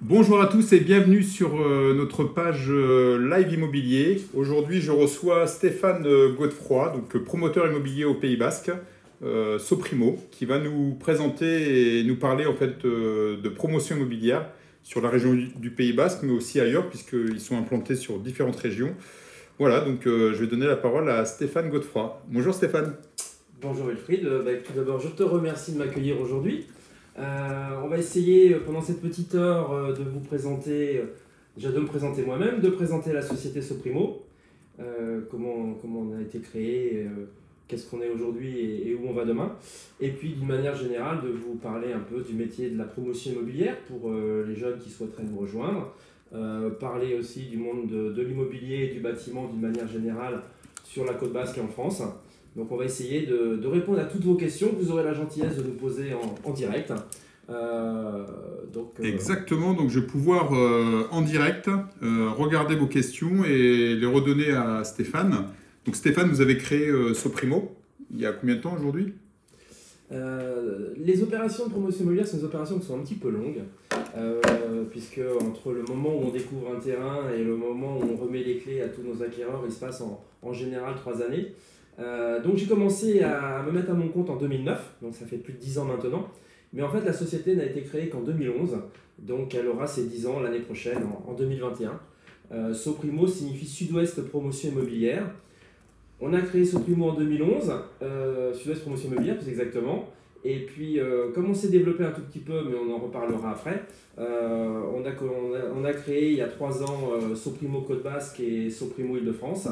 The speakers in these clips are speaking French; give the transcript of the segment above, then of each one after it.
Bonjour à tous et bienvenue sur notre page Live Immobilier. Aujourd'hui, je reçois Stéphane Godefroy, donc promoteur immobilier au Pays Basque, Soprimo, qui va nous présenter et nous parler en fait de promotion immobilière sur la région du Pays Basque, mais aussi ailleurs, puisqu'ils sont implantés sur différentes régions. Voilà, donc je vais donner la parole à Stéphane Godefroy. Bonjour Stéphane. Bonjour Wilfried. Tout d'abord, je te remercie de m'accueillir aujourd'hui. On va essayer pendant cette petite heure de vous présenter, déjà de me présenter moi-même, de présenter la société Soprimo, comment on a été créé, qu'est-ce qu'on est aujourd'hui et où on va demain. Et puis d'une manière générale de vous parler un peu du métier de la promotion immobilière pour les jeunes qui souhaiteraient nous rejoindre. Parler aussi du monde de l'immobilier et du bâtiment d'une manière générale sur la côte basque et en France. Donc on va essayer de répondre à toutes vos questions que vous aurez la gentillesse de nous poser en direct. Exactement, donc je vais pouvoir en direct regarder vos questions et les redonner à Stéphane. Donc Stéphane, vous avez créé Soprimo il y a combien de temps aujourd'hui? Les opérations de promotion immobilière sont des opérations qui sont un petit peu longues, puisque entre le moment où on découvre un terrain et le moment où on remet les clés à tous nos acquéreurs, il se passe en général 3 années. Donc j'ai commencé à me mettre à mon compte en 2009, donc ça fait plus de 10 ans maintenant. Mais en fait la société n'a été créée qu'en 2011, donc elle aura ses 10 ans l'année prochaine, en 2021. Soprimo signifie Sud-Ouest Promotion Immobilière. On a créé Soprimo en 2011, Sud-Ouest Promotion Immobilière plus exactement. Et puis comme on s'est développé un tout petit peu, mais on en reparlera après, on a créé il y a 3 ans Soprimo Côte Basque et Soprimo Île-de-France.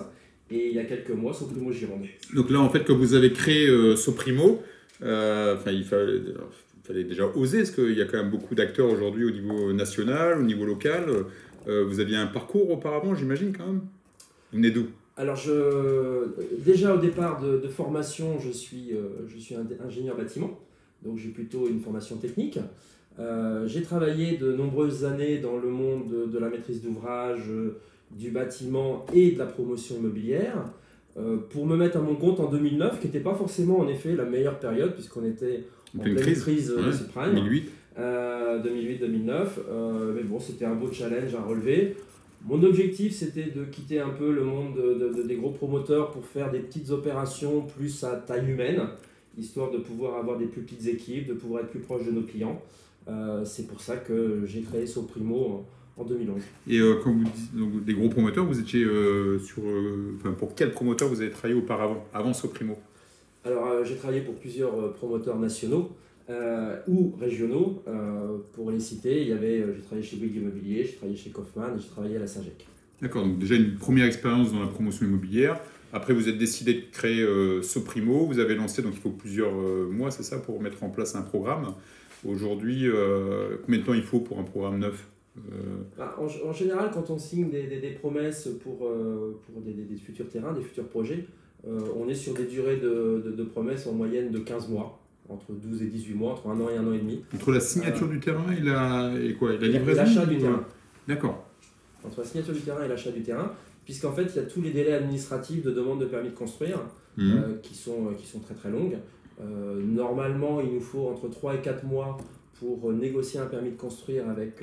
Et il y a quelques mois, Soprimo Gironde. Donc là, en fait, quand vous avez créé Soprimo, il fallait déjà oser, parce qu'il y a quand même beaucoup d'acteurs aujourd'hui au niveau national, au niveau local. Vous aviez un parcours auparavant, j'imagine, quand même. Vous venez d'où? Alors, déjà au départ de formation, je suis ingénieur bâtiment, donc j'ai plutôt une formation technique. J'ai travaillé de nombreuses années dans le monde de la maîtrise d'ouvrage, du bâtiment et de la promotion immobilière, pour me mettre à mon compte en 2009, qui n'était pas forcément en effet la meilleure période, puisqu'on était en pleine crise de subprime, 2008-2009, mais bon, c'était un beau challenge à relever. Mon objectif, c'était de quitter un peu le monde des gros promoteurs pour faire des petites opérations plus à taille humaine, histoire de pouvoir avoir des plus petites équipes, de pouvoir être plus proche de nos clients. C'est pour ça que j'ai créé Soprimo en 2011. Et quand vous dites donc, des gros promoteurs, vous étiez pour quel promoteur vous avez travaillé auparavant, avant Soprimo? Alors j'ai travaillé pour plusieurs promoteurs nationaux ou régionaux. Pour les citer, j'ai travaillé chez Bouygues Immobilier, j'ai travaillé chez Kaufmann et j'ai travaillé à la Sagec. D'accord, donc déjà une première expérience dans la promotion immobilière. Après, vous êtes décidé de créer Soprimo. Vous avez lancé, donc il faut plusieurs mois, c'est ça, pour mettre en place un programme. Aujourd'hui, combien de temps il faut pour un programme neuf? En général, quand on signe des promesses pour des futurs terrains, des futurs projets, on est sur des durées de promesses en moyenne de 15 mois, entre 12 et 18 mois, entre 1 an et 1 an et demi. Entre la signature du terrain et la livraison? L'achat du terrain. D'accord. Entre la signature du terrain et l'achat du terrain, puisqu'en fait, il y a tous les délais administratifs de demande de permis de construire qui sont très très longues. Normalement, il nous faut entre 3 et 4 mois pour négocier un permis de construire avec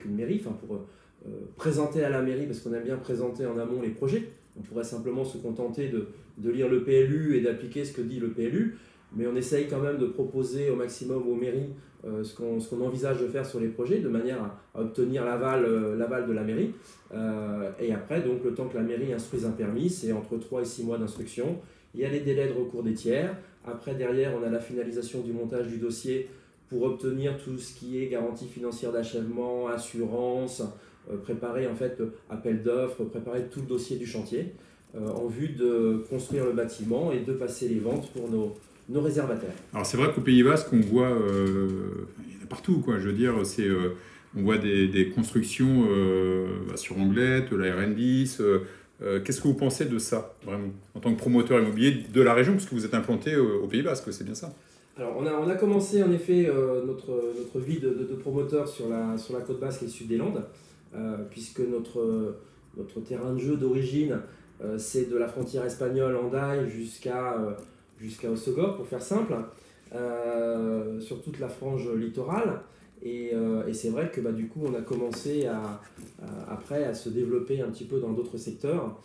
une mairie, pour présenter à la mairie, parce qu'on aime bien présenter en amont les projets. On pourrait simplement se contenter de lire le PLU et d'appliquer ce que dit le PLU, mais on essaye quand même de proposer au maximum aux mairies ce qu'on envisage de faire sur les projets, de manière à obtenir l'aval de la mairie. Et après, donc, le temps que la mairie instruise un permis, c'est entre 3 et 6 mois d'instruction. Il y a les délais de recours des tiers. Après, derrière, on a la finalisation du montage du dossier pour obtenir tout ce qui est garantie financière d'achèvement, assurance, préparer en fait appel d'offres, préparer tout le dossier du chantier en vue de construire le bâtiment et de passer les ventes pour nos réservataires. Alors c'est vrai qu'au Pays Basque, on voit, il y en a partout, quoi. Je veux dire, on voit des constructions sur Anglette, la RN10. Qu'est-ce que vous pensez de ça, vraiment, en tant que promoteur immobilier de la région, parce que vous êtes implanté au Pays Basque, c'est bien ça? Alors on a commencé en effet notre vie de promoteur sur la côte basque et le sud des Landes, puisque notre terrain de jeu d'origine, c'est de la frontière espagnole Hendaye jusqu'à Hossegor, pour faire simple, sur toute la frange littorale. Et c'est vrai que du coup, on a commencé après à se développer un petit peu dans d'autres secteurs,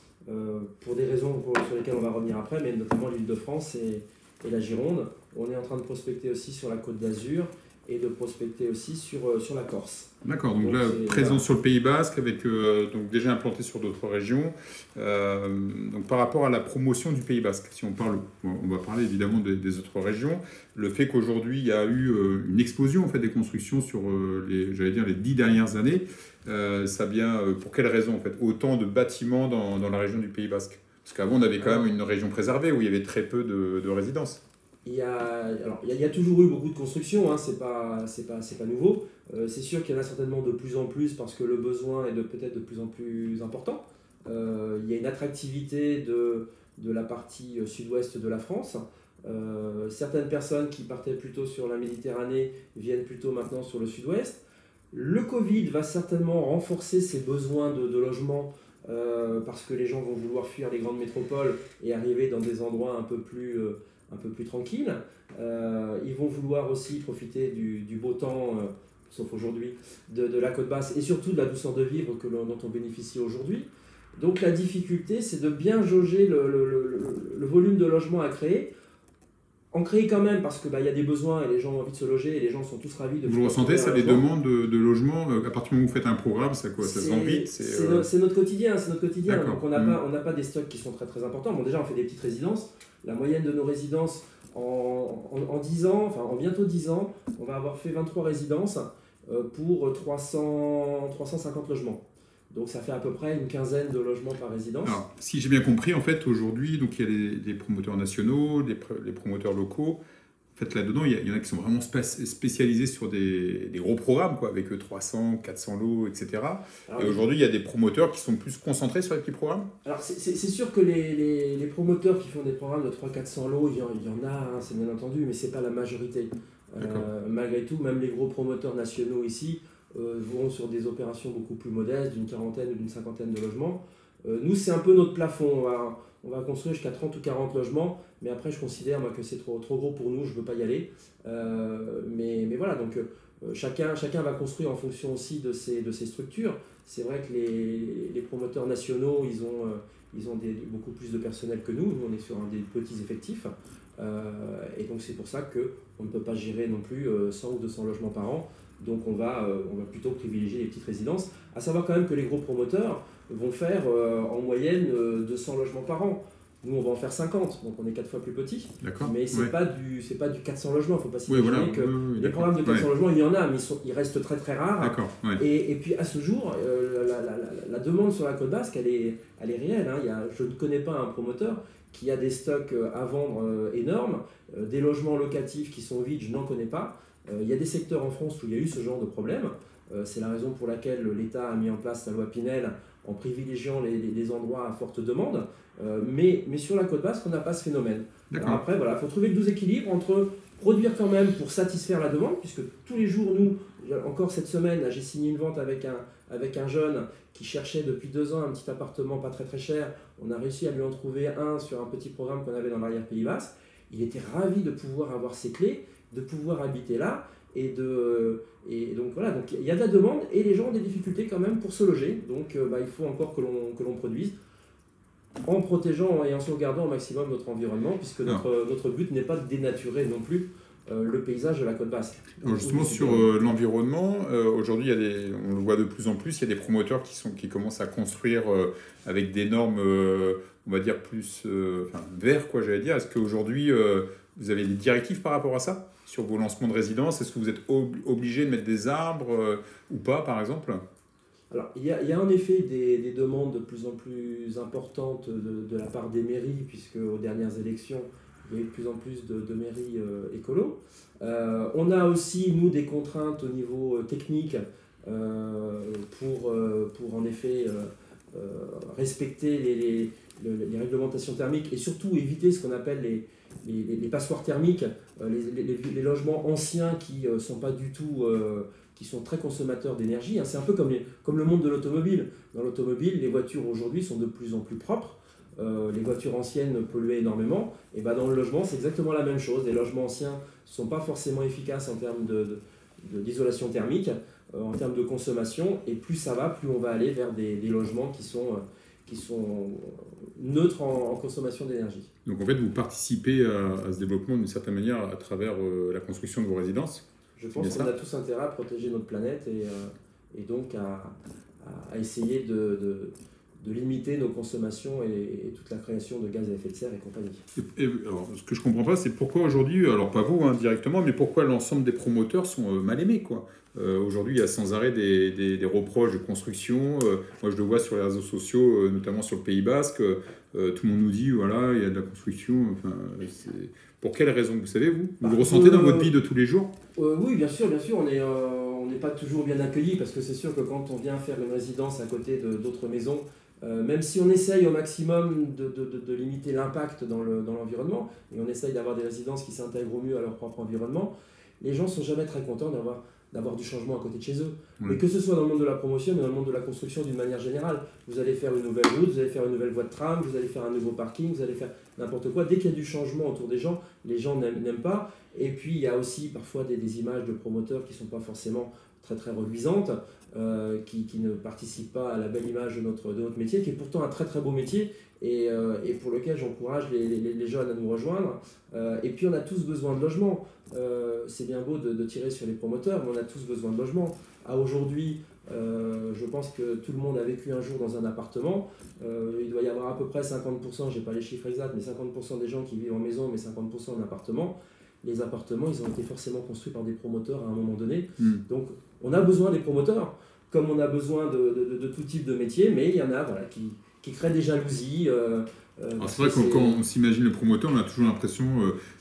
pour des raisons sur lesquelles on va revenir après, mais notamment l'Île-de-France et la Gironde. On est en train de prospecter aussi sur la Côte d'Azur et de prospecter aussi sur la Corse. D'accord, donc là, présent sur le Pays Basque, avec donc déjà implanté sur d'autres régions. Donc par rapport à la promotion du Pays Basque, si on parle, on va parler évidemment des autres régions, le fait qu'aujourd'hui il y a eu une explosion en fait des constructions sur les 10 dernières années, ça vient pour quelles raisons en fait? Autant de bâtiments dans la région du Pays Basque? Parce qu'avant on avait quand même une région préservée où il y avait très peu de résidences. Il y a toujours eu beaucoup de constructions, hein, c'est pas nouveau. C'est sûr qu'il y en a certainement de plus en plus parce que le besoin est peut-être de plus en plus important. Il y a une attractivité de la partie sud-ouest de la France. Certaines personnes qui partaient plutôt sur la Méditerranée viennent plutôt maintenant sur le sud-ouest. Le Covid va certainement renforcer ces besoins de logement, parce que les gens vont vouloir fuir les grandes métropoles et arriver dans des endroits un peu plus tranquilles. Ils vont vouloir aussi profiter du beau temps, sauf aujourd'hui, de la côte basse et surtout de la douceur de vivre dont on bénéficie aujourd'hui. Donc la difficulté, c'est de bien jauger le volume de logements à créer. En créer quand même parce qu'il y a des besoins et les gens ont envie de se loger et les gens sont tous ravis de... Vous ressentez ça, les demandes de logement, à partir du moment où vous faites un programme, c'est quoi? Ça se vend vite? C'est notre quotidien, Donc on n'a pas des stocks qui sont très très importants. Bon, déjà on fait des petites résidences. La moyenne de nos résidences en 10 ans, enfin en bientôt 10 ans, on va avoir fait 23 résidences pour 350 logements. Donc ça fait à peu près une quinzaine de logements par résidence. Alors, si j'ai bien compris, en fait, aujourd'hui, donc il y a les promoteurs nationaux, les promoteurs locaux. En fait, là-dedans, il y en a qui sont vraiment spécialisés sur des gros programmes, quoi, avec 300, 400 lots, etc. Alors, et aujourd'hui, il y a des promoteurs qui sont plus concentrés sur les petits programmes. Alors, c'est sûr que les promoteurs qui font des programmes de 300-400 lots, il y en a, hein, c'est bien entendu, mais ce n'est pas la majorité. Malgré tout, même les gros promoteurs nationaux ici vont sur des opérations beaucoup plus modestes, d'une quarantaine ou d'une cinquantaine de logements. Nous, c'est un peu notre plafond. On va construire jusqu'à 30 ou 40 logements, mais après, je considère que c'est trop gros pour nous, je ne veux pas y aller. Mais voilà, donc chacun va construire en fonction aussi de ses structures. C'est vrai que les promoteurs nationaux, ils ont beaucoup plus de personnel que nous. Nous, on est sur des petits effectifs. Et donc, c'est pour ça qu'on ne peut pas gérer non plus 100 ou 200 logements par an. Donc on va plutôt privilégier les petites résidences. À savoir quand même que les gros promoteurs vont faire en moyenne 200 logements par an. Nous, on va en faire 50, donc on est 4 fois plus petit. Mais c'est pas du 400 logements. Il ne faut pas s'imaginer que les programmes de 400 logements, il y en a, mais ils restent très très rares. Et puis à ce jour, la demande sur la côte basque, elle est réelle. Hein. Je ne connais pas un promoteur qui a des stocks à vendre énormes, des logements locatifs qui sont vides, je n'en connais pas. Il y a des secteurs en France où il y a eu ce genre de problème. C'est la raison pour laquelle l'État a mis en place la loi Pinel en privilégiant les endroits à forte demande. Mais sur la côte basque, on n'a pas ce phénomène. Alors après, il faut trouver le doux équilibre entre produire quand même pour satisfaire la demande, puisque tous les jours, encore cette semaine, j'ai signé une vente avec un jeune qui cherchait depuis 2 ans un petit appartement pas très très cher. On a réussi à lui en trouver un sur un petit programme qu'on avait dans l'arrière-Pays Basque. Il était ravi de pouvoir avoir ses clés, de pouvoir habiter là, et donc voilà, donc il y a de la demande et les gens ont des difficultés quand même pour se loger, donc il faut encore que l'on produise en protégeant et en sauvegardant au maximum notre environnement, puisque notre but n'est pas de dénaturer non plus le paysage de la côte basque. Donc, justement sur l'environnement, aujourd'hui on le voit de plus en plus, il y a des promoteurs qui commencent à construire avec des normes, on va dire plus verts, quoi, j'allais dire. Est-ce qu'aujourd'hui vous avez des directives par rapport à ça sur vos lancements de résidences? Est-ce que vous êtes obligé de mettre des arbres ou pas, par exemple? Alors, il y a en effet des demandes de plus en plus importantes de la part des mairies, puisque aux dernières élections, il y a eu de plus en plus de mairies écolos. On a aussi, nous, des contraintes au niveau technique pour en effet respecter les réglementations thermiques et surtout éviter ce qu'on appelle les passoires thermiques, les logements anciens qui sont pas du tout... qui sont très consommateurs d'énergie. C'est un peu comme le monde de l'automobile. Dans l'automobile, les voitures aujourd'hui sont de plus en plus propres. Les voitures anciennes polluaient énormément. Et dans le logement, c'est exactement la même chose. Les logements anciens ne sont pas forcément efficaces en termes d'isolation thermique en termes de consommation, et plus ça va, plus on va aller vers des logements qui sont neutres en consommation d'énergie. Donc en fait, vous participez à ce développement d'une certaine manière à travers la construction de vos résidences. Je pense qu'on a tous intérêt à protéger notre planète et donc à essayer de limiter nos consommations et toute la création de gaz à effet de serre et compagnie. Alors, ce que je ne comprends pas, c'est pourquoi aujourd'hui, alors pas vous directement, mais pourquoi l'ensemble des promoteurs sont mal aimés, quoi. Aujourd'hui, il y a sans arrêt des reproches de construction. Moi, je le vois sur les réseaux sociaux, notamment sur le Pays Basque. Tout le monde nous dit, voilà, il y a de la construction. Enfin, pour quelles raisons, vous savez, vous le ressentez dans votre vie de tous les jours? Oui, bien sûr. On n'est pas toujours bien accueillis, parce que c'est sûr que quand on vient faire une résidence à côté d'autres maisons, même si on essaye au maximum de limiter l'impact dans l'environnement, et on essaye d'avoir des résidences qui s'intègrent au mieux à leur propre environnement, les gens ne sont jamais très contents d'avoir du changement à côté de chez eux. Mais que ce soit dans le monde de la promotion, mais dans le monde de la construction d'une manière générale. Vous allez faire une nouvelle route, vous allez faire une nouvelle voie de tram, vous allez faire un nouveau parking, vous allez faire n'importe quoi. Dès qu'il y a du changement autour des gens, les gens n'aiment pas. Et puis il y a aussi parfois des images de promoteurs qui ne sont pas forcément très très reluisantes, qui ne participent pas à la belle image de notre métier, qui est pourtant un très très beau métier, et pour lequel j'encourage les jeunes à nous rejoindre. Et puis on a tous besoin de logement. C'est bien beau de tirer sur les promoteurs, mais on a tous besoin de logement. Aujourd'hui, je pense que tout le monde a vécu un jour dans un appartement. Il doit y avoir à peu près 50%, je n'ai pas les chiffres exacts, mais 50% des gens qui vivent en maison, mais 50% en appartement. Les appartements, ils ont été forcément construits par des promoteurs à un moment donné. Donc on a besoin des promoteurs, comme on a besoin de tout type de métier, mais il y en a qui créent des jalousies. C'est vrai que quand on s'imagine le promoteur, on a toujours l'impression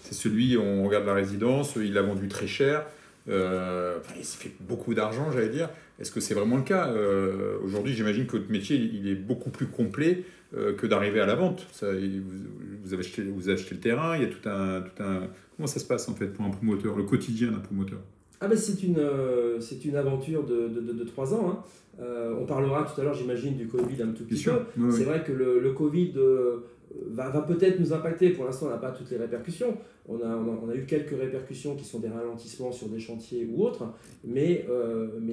c'est celui, on regarde la résidence, il l'a vendu très cher, il se fait beaucoup d'argent, j'allais dire. Est-ce que c'est vraiment le cas? Aujourd'hui, j'imagine que votre métier il est beaucoup plus complet que d'arriver à la vente. Vous avez acheté le terrain, il y a tout un... Comment ça se passe en fait pour un promoteur, le quotidien d'un promoteur? C'est une aventure de 3 ans. Hein. On parlera tout à l'heure, j'imagine, du Covid un tout petit peu. Ouais. C'est vrai que le Covid va peut-être nous impacter. Pour l'instant, on n'a pas toutes les répercussions. On a eu quelques répercussions qui sont des ralentissements sur des chantiers ou autres. Mais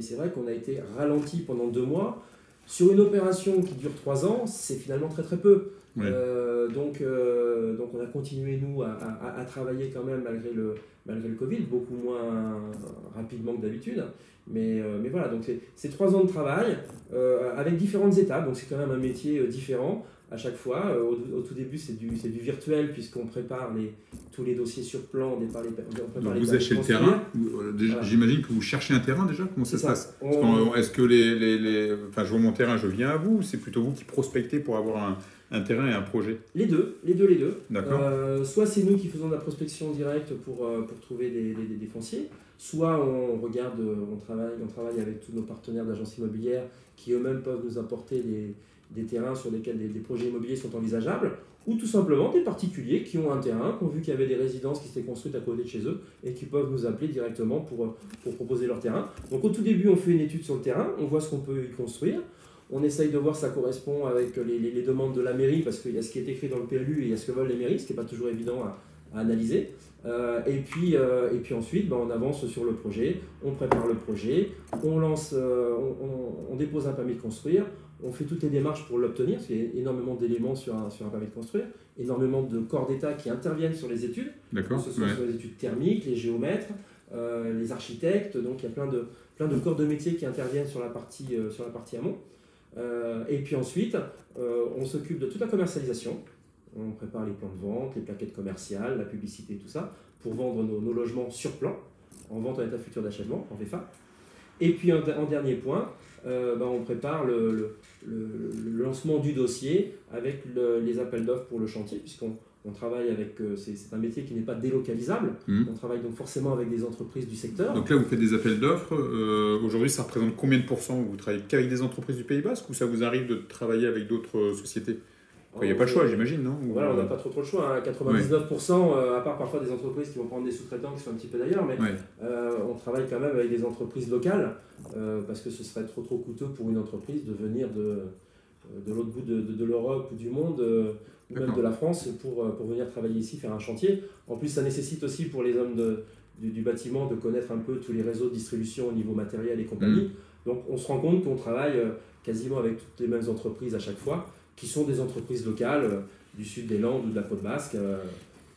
c'est vrai qu'on a été ralenti pendant 2 mois. Sur une opération qui dure 3 ans, c'est finalement très très peu. Ouais. Donc on a continué, nous, à travailler quand même malgré le Covid, beaucoup moins rapidement que d'habitude. Mais voilà, donc c'est 3 ans de travail avec différentes étapes. Donc c'est quand même un métier différent à chaque fois. Au tout début, c'est du virtuel, puisqu'on prépare tous les dossiers sur plan. Donc vous achetez le terrain. Voilà. J'imagine que vous cherchez un terrain déjà. Comment ça se passe? Est-ce que je vois mon terrain, je viens à vous, ou c'est plutôt vous qui prospectez pour avoir un terrain et un projet? Les deux. D'accord. Soit c'est nous qui faisons de la prospection directe pour trouver des fonciers, soit on travaille avec tous nos partenaires d'agences immobilières qui eux-mêmes peuvent nous apporter des terrains sur lesquels des projets immobiliers sont envisageables, ou tout simplement des particuliers qui ont un terrain, qui ont vu qu'il y avait des résidences qui s'étaient construites à côté de chez eux et qui peuvent nous appeler directement pour proposer leur terrain. Donc au tout début, on fait une étude sur le terrain, on voit ce qu'on peut y construire. On essaye de voir si ça correspond avec les demandes de la mairie, parce qu'il y a ce qui est écrit dans le PLU et il y a ce que veulent les mairies, ce qui n'est pas toujours évident à analyser. Et puis ensuite, on avance sur le projet, on prépare le projet, on dépose un permis de construire, on fait toutes les démarches pour l'obtenir, parce qu'il y a énormément d'éléments sur un permis de construire, énormément de corps d'État qui interviennent sur les études, que ce soit sur les études thermiques, les géomètres, les architectes, donc il y a plein de corps de métier qui interviennent sur la partie amont. Et puis ensuite, on s'occupe de toute la commercialisation. On prépare les plans de vente, les plaquettes commerciales, la publicité, tout ça, pour vendre nos logements sur plan, en vente en état futur d'achèvement, en VFA. Et puis en dernier point, on prépare le lancement du dossier avec les appels d'offres pour le chantier, puisqu'on travaille avec... c'est un métier qui n'est pas délocalisable. On travaille donc forcément avec des entreprises du secteur. Donc là, vous faites des appels d'offres. Aujourd'hui, ça représente combien de pourcents? Vous travaillez qu'avec des entreprises du Pays Basque, ou ça vous arrive de travailler avec d'autres sociétés? Il n'y a pas le choix, j'imagine, non? Voilà, on n'a pas trop le choix. 99%, à part parfois des entreprises qui vont prendre des sous-traitants qui sont un petit peu d'ailleurs, mais on travaille quand même avec des entreprises locales, parce que ce serait trop coûteux pour une entreprise de venir de l'autre bout de l'Europe ou du monde, ou même de la France, pour venir travailler ici, faire un chantier. En plus, ça nécessite aussi pour les hommes du bâtiment, de connaître un peu tous les réseaux de distribution au niveau matériel et compagnie. Donc on se rend compte qu'on travaille quasiment avec toutes les mêmes entreprises à chaque fois, qui sont des entreprises locales du sud des Landes ou de la Côte Basque,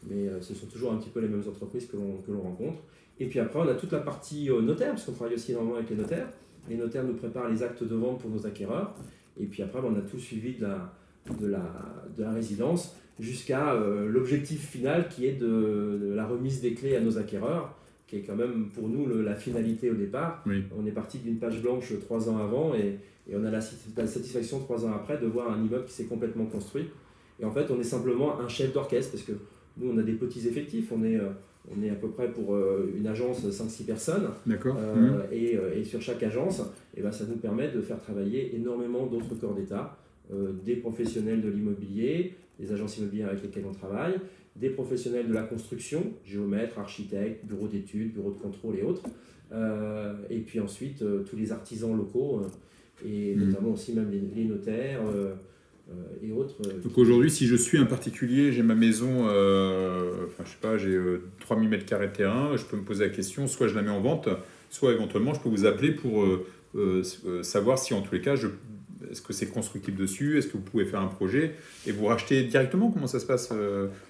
mais ce sont toujours un petit peu les mêmes entreprises que l'on rencontre. Et puis après, on a toute la partie notaire, parce qu'on travaille aussi énormément avec les notaires. Les notaires nous préparent les actes de vente pour nos acquéreurs. Et puis après, on a tout suivi de la résidence jusqu'à l'objectif final qui est de la remise des clés à nos acquéreurs, qui est quand même pour nous la finalité au départ. Oui. On est parti d'une page blanche 3 ans avant et on a la satisfaction 3 ans après de voir un immeuble qui s'est complètement construit. Et en fait, on est simplement un chef d'orchestre parce que nous, on a des petits effectifs. On est à peu près pour une agence 5-6 personnes. D'accord. Et sur chaque agence, ça nous permet de faire travailler énormément d'autres corps d'État, des professionnels de l'immobilier, des agences immobilières avec lesquelles on travaille, des professionnels de la construction, géomètres, architectes, bureaux d'études, bureaux de contrôle et autres. Et puis ensuite, tous les artisans locaux, et notamment aussi même les notaires et autres. Donc aujourd'hui, si je suis un particulier, j'ai ma maison, je sais pas, j'ai 3000 m² de terrain, je peux me poser la question, soit je la mets en vente, soit éventuellement je peux vous appeler pour savoir si en tous les cas, est-ce que c'est constructible dessus, est-ce que vous pouvez faire un projet et vous rachetez directement, comment ça se passe?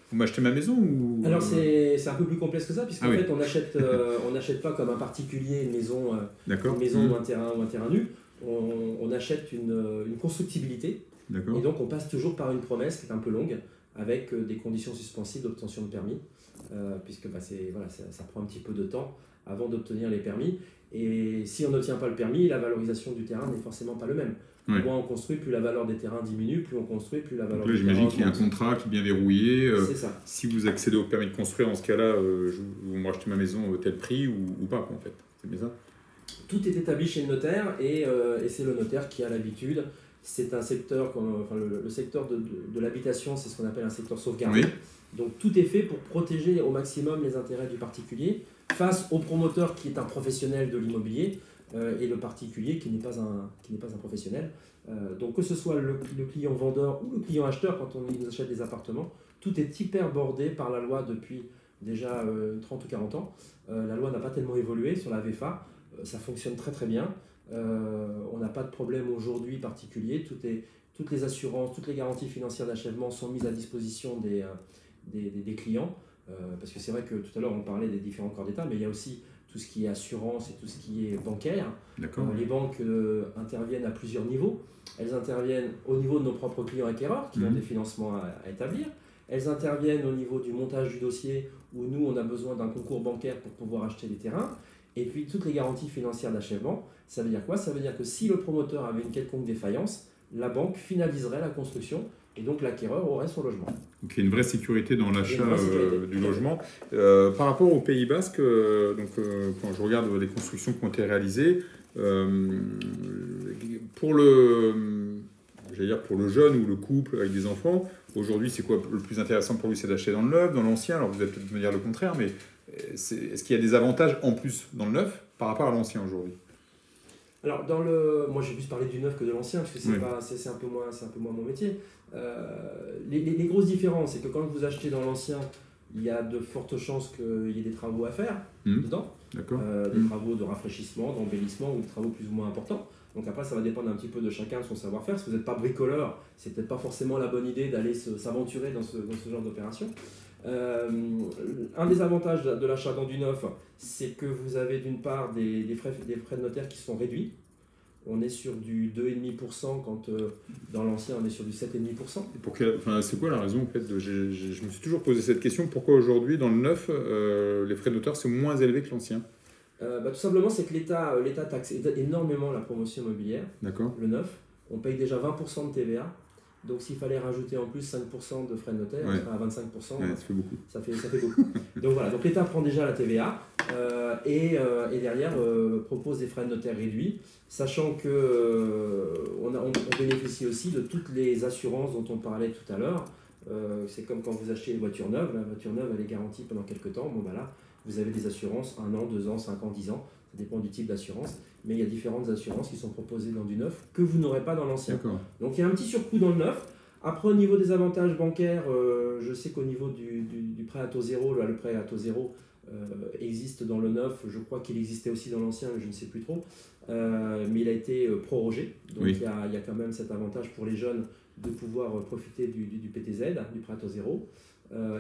Vous m'achetez ma maison ou... Alors c'est un peu plus complexe que ça, puisqu'en fait on n'achète pas comme un particulier une maison, ou un terrain nu, on achète une constructibilité. Et donc on passe toujours par une promesse qui est un peu longue, avec des conditions suspensives d'obtention de permis, puisque ça prend un petit peu de temps avant d'obtenir les permis. Et si on n'obtient pas le permis, la valorisation du terrain n'est forcément pas le même. Ouais. Moins on construit, plus la valeur des terrains diminue, plus on construit, plus la valeur des terrains j'imagine qu'il y a un contrat qui est bien verrouillé. C'est ça. Si vous accédez au permis de construire, dans ce cas-là, vous me rachetez ma maison tel prix ou pas, en fait. C'est bien ça? Tout est établi chez le notaire et c'est le notaire qui a l'habitude. C'est un secteur, le secteur de l'habitation, c'est ce qu'on appelle un secteur sauvegardé. Oui. Donc tout est fait pour protéger au maximum les intérêts du particulier face au promoteur qui est un professionnel de l'immobilier et le particulier qui n'est pas un professionnel. Donc que ce soit le client vendeur ou le client acheteur, quand on nous achète des appartements, tout est hyper bordé par la loi depuis déjà 30 ou 40 ans. La loi n'a pas tellement évolué sur la VFA, ça fonctionne très très bien. On n'a pas de problème aujourd'hui particulier, toutes les assurances, toutes les garanties financières d'achèvement sont mises à disposition des clients, parce que c'est vrai que tout à l'heure on parlait des différents corps d'État, mais il y a aussi tout ce qui est assurance et tout ce qui est bancaire. Les banques interviennent à plusieurs niveaux. Elles interviennent au niveau de nos propres clients acquéreurs qui ont des financements à établir. Elles interviennent au niveau du montage du dossier où nous on a besoin d'un concours bancaire pour pouvoir acheter des terrains. Et puis toutes les garanties financières d'achèvement, ça veut dire quoi? Ça veut dire que si le promoteur avait une quelconque défaillance, la banque finaliserait la construction et donc l'acquéreur aurait son logement. Donc il y a une vraie sécurité dans l'achat du logement. Par rapport au Pays Basque, quand je regarde les constructions qui ont été réalisées, pour le jeune ou le couple avec des enfants, aujourd'hui c'est quoi le plus intéressant pour lui? C'est d'acheter dans le neuf, dans l'ancien? Alors vous allez peut-être me dire le contraire, mais est-ce qu'il y a des avantages en plus dans le neuf par rapport à l'ancien aujourd'hui? Alors, moi j'ai plus parlé du neuf que de l'ancien, parce que c'est un peu moins mon métier. Les grosses différences, c'est que quand vous achetez dans l'ancien, il y a de fortes chances qu'il y ait des travaux à faire dedans. Des travaux de rafraîchissement, d'embellissement ou des travaux plus ou moins importants. Donc après, ça va dépendre un petit peu de chacun, de son savoir-faire. Si vous n'êtes pas bricoleur, c'est peut-être pas forcément la bonne idée d'aller s'aventurer dans ce genre d'opération. Un des avantages de l'achat dans du neuf, c'est que vous avez d'une part des frais de notaire qui sont réduits. On est sur du 2,5% quand dans l'ancien on est sur du 7,5%. C'est quoi la raison en fait je me suis toujours posé cette question, pourquoi aujourd'hui dans le neuf les frais de notaire sont moins élevés que l'ancien? Tout simplement c'est que l'État taxe énormément la promotion immobilière. Le neuf, on paye déjà 20% de TVA. Donc s'il fallait rajouter en plus 5% de frais de notaire, on serait à 25%. Ça fait beaucoup. Ça fait beaucoup. Donc voilà, donc l'État prend déjà la TVA et derrière propose des frais de notaire réduits, sachant que on bénéficie aussi de toutes les assurances dont on parlait tout à l'heure. C'est comme quand vous achetez une voiture neuve, la voiture neuve elle est garantie pendant quelques temps. Bon là, vous avez des assurances 1 an, 2 ans, 5 ans, 10 ans. Ça dépend du type d'assurance, mais il y a différentes assurances qui sont proposées dans du neuf que vous n'aurez pas dans l'ancien. Donc il y a un petit surcoût dans le neuf. Après, au niveau des avantages bancaires, je sais qu'au niveau du prêt à taux zéro, le prêt à taux zéro, existe dans le neuf. Je crois qu'il existait aussi dans l'ancien, mais je ne sais plus trop. Mais il a été prorogé. Donc il y a quand même cet avantage pour les jeunes de pouvoir profiter du PTZ, du prêt à taux zéro.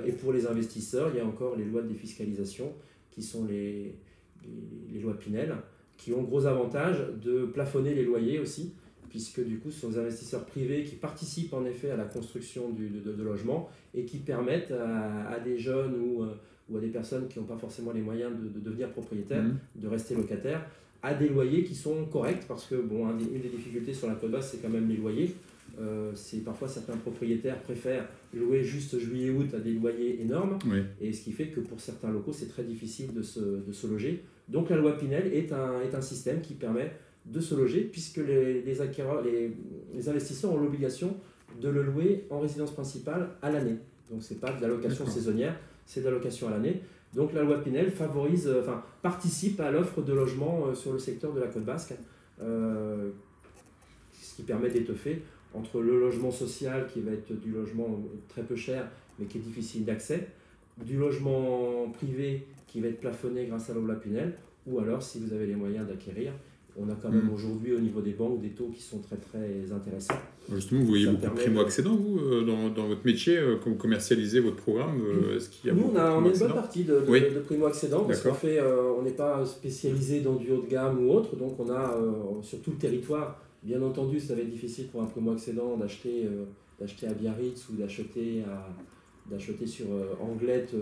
Et pour les investisseurs, il y a encore les lois de défiscalisation qui sont les lois Pinel, qui ont gros avantage de plafonner les loyers aussi, puisque du coup ce sont des investisseurs privés qui participent en effet à la construction de logements et qui permettent à des jeunes ou à des personnes qui n'ont pas forcément les moyens de devenir propriétaires, de rester locataires, à des loyers qui sont corrects, parce que bon, une des difficultés sur la côte basse, c'est quand même les loyers. C'est parfois certains propriétaires préfèrent louer juste juillet-août à des loyers énormes, et ce qui fait que pour certains locaux c'est très difficile de se loger. Donc la loi Pinel est un système qui permet de se loger, puisque les acquéreurs, les investisseurs ont l'obligation de le louer en résidence principale à l'année. Donc c'est pas de la location saisonnière, c'est de la location à l'année. Donc la loi Pinel participe à l'offre de logements sur le secteur de la côte basque, ce qui permet d'étoffer entre le logement social, qui va être du logement très peu cher, mais qui est difficile d'accès, du logement privé, qui va être plafonné grâce à la loi Pinel, ou alors, si vous avez les moyens d'acquérir, on a quand même aujourd'hui au niveau des banques des taux qui sont très très intéressants. Justement, vous voyez beaucoup de primo-accédants, vous, dans votre métier, quand vous commercialisez votre programme, est-ce qu'il y a Nous, on a une bonne partie de primo-accédants, parce qu'en fait, on n'est pas spécialisé dans du haut de gamme ou autre, donc on a sur tout le territoire. Bien entendu, ça va être difficile pour un primo-accédant d'acheter à Biarritz ou d'acheter sur Anglette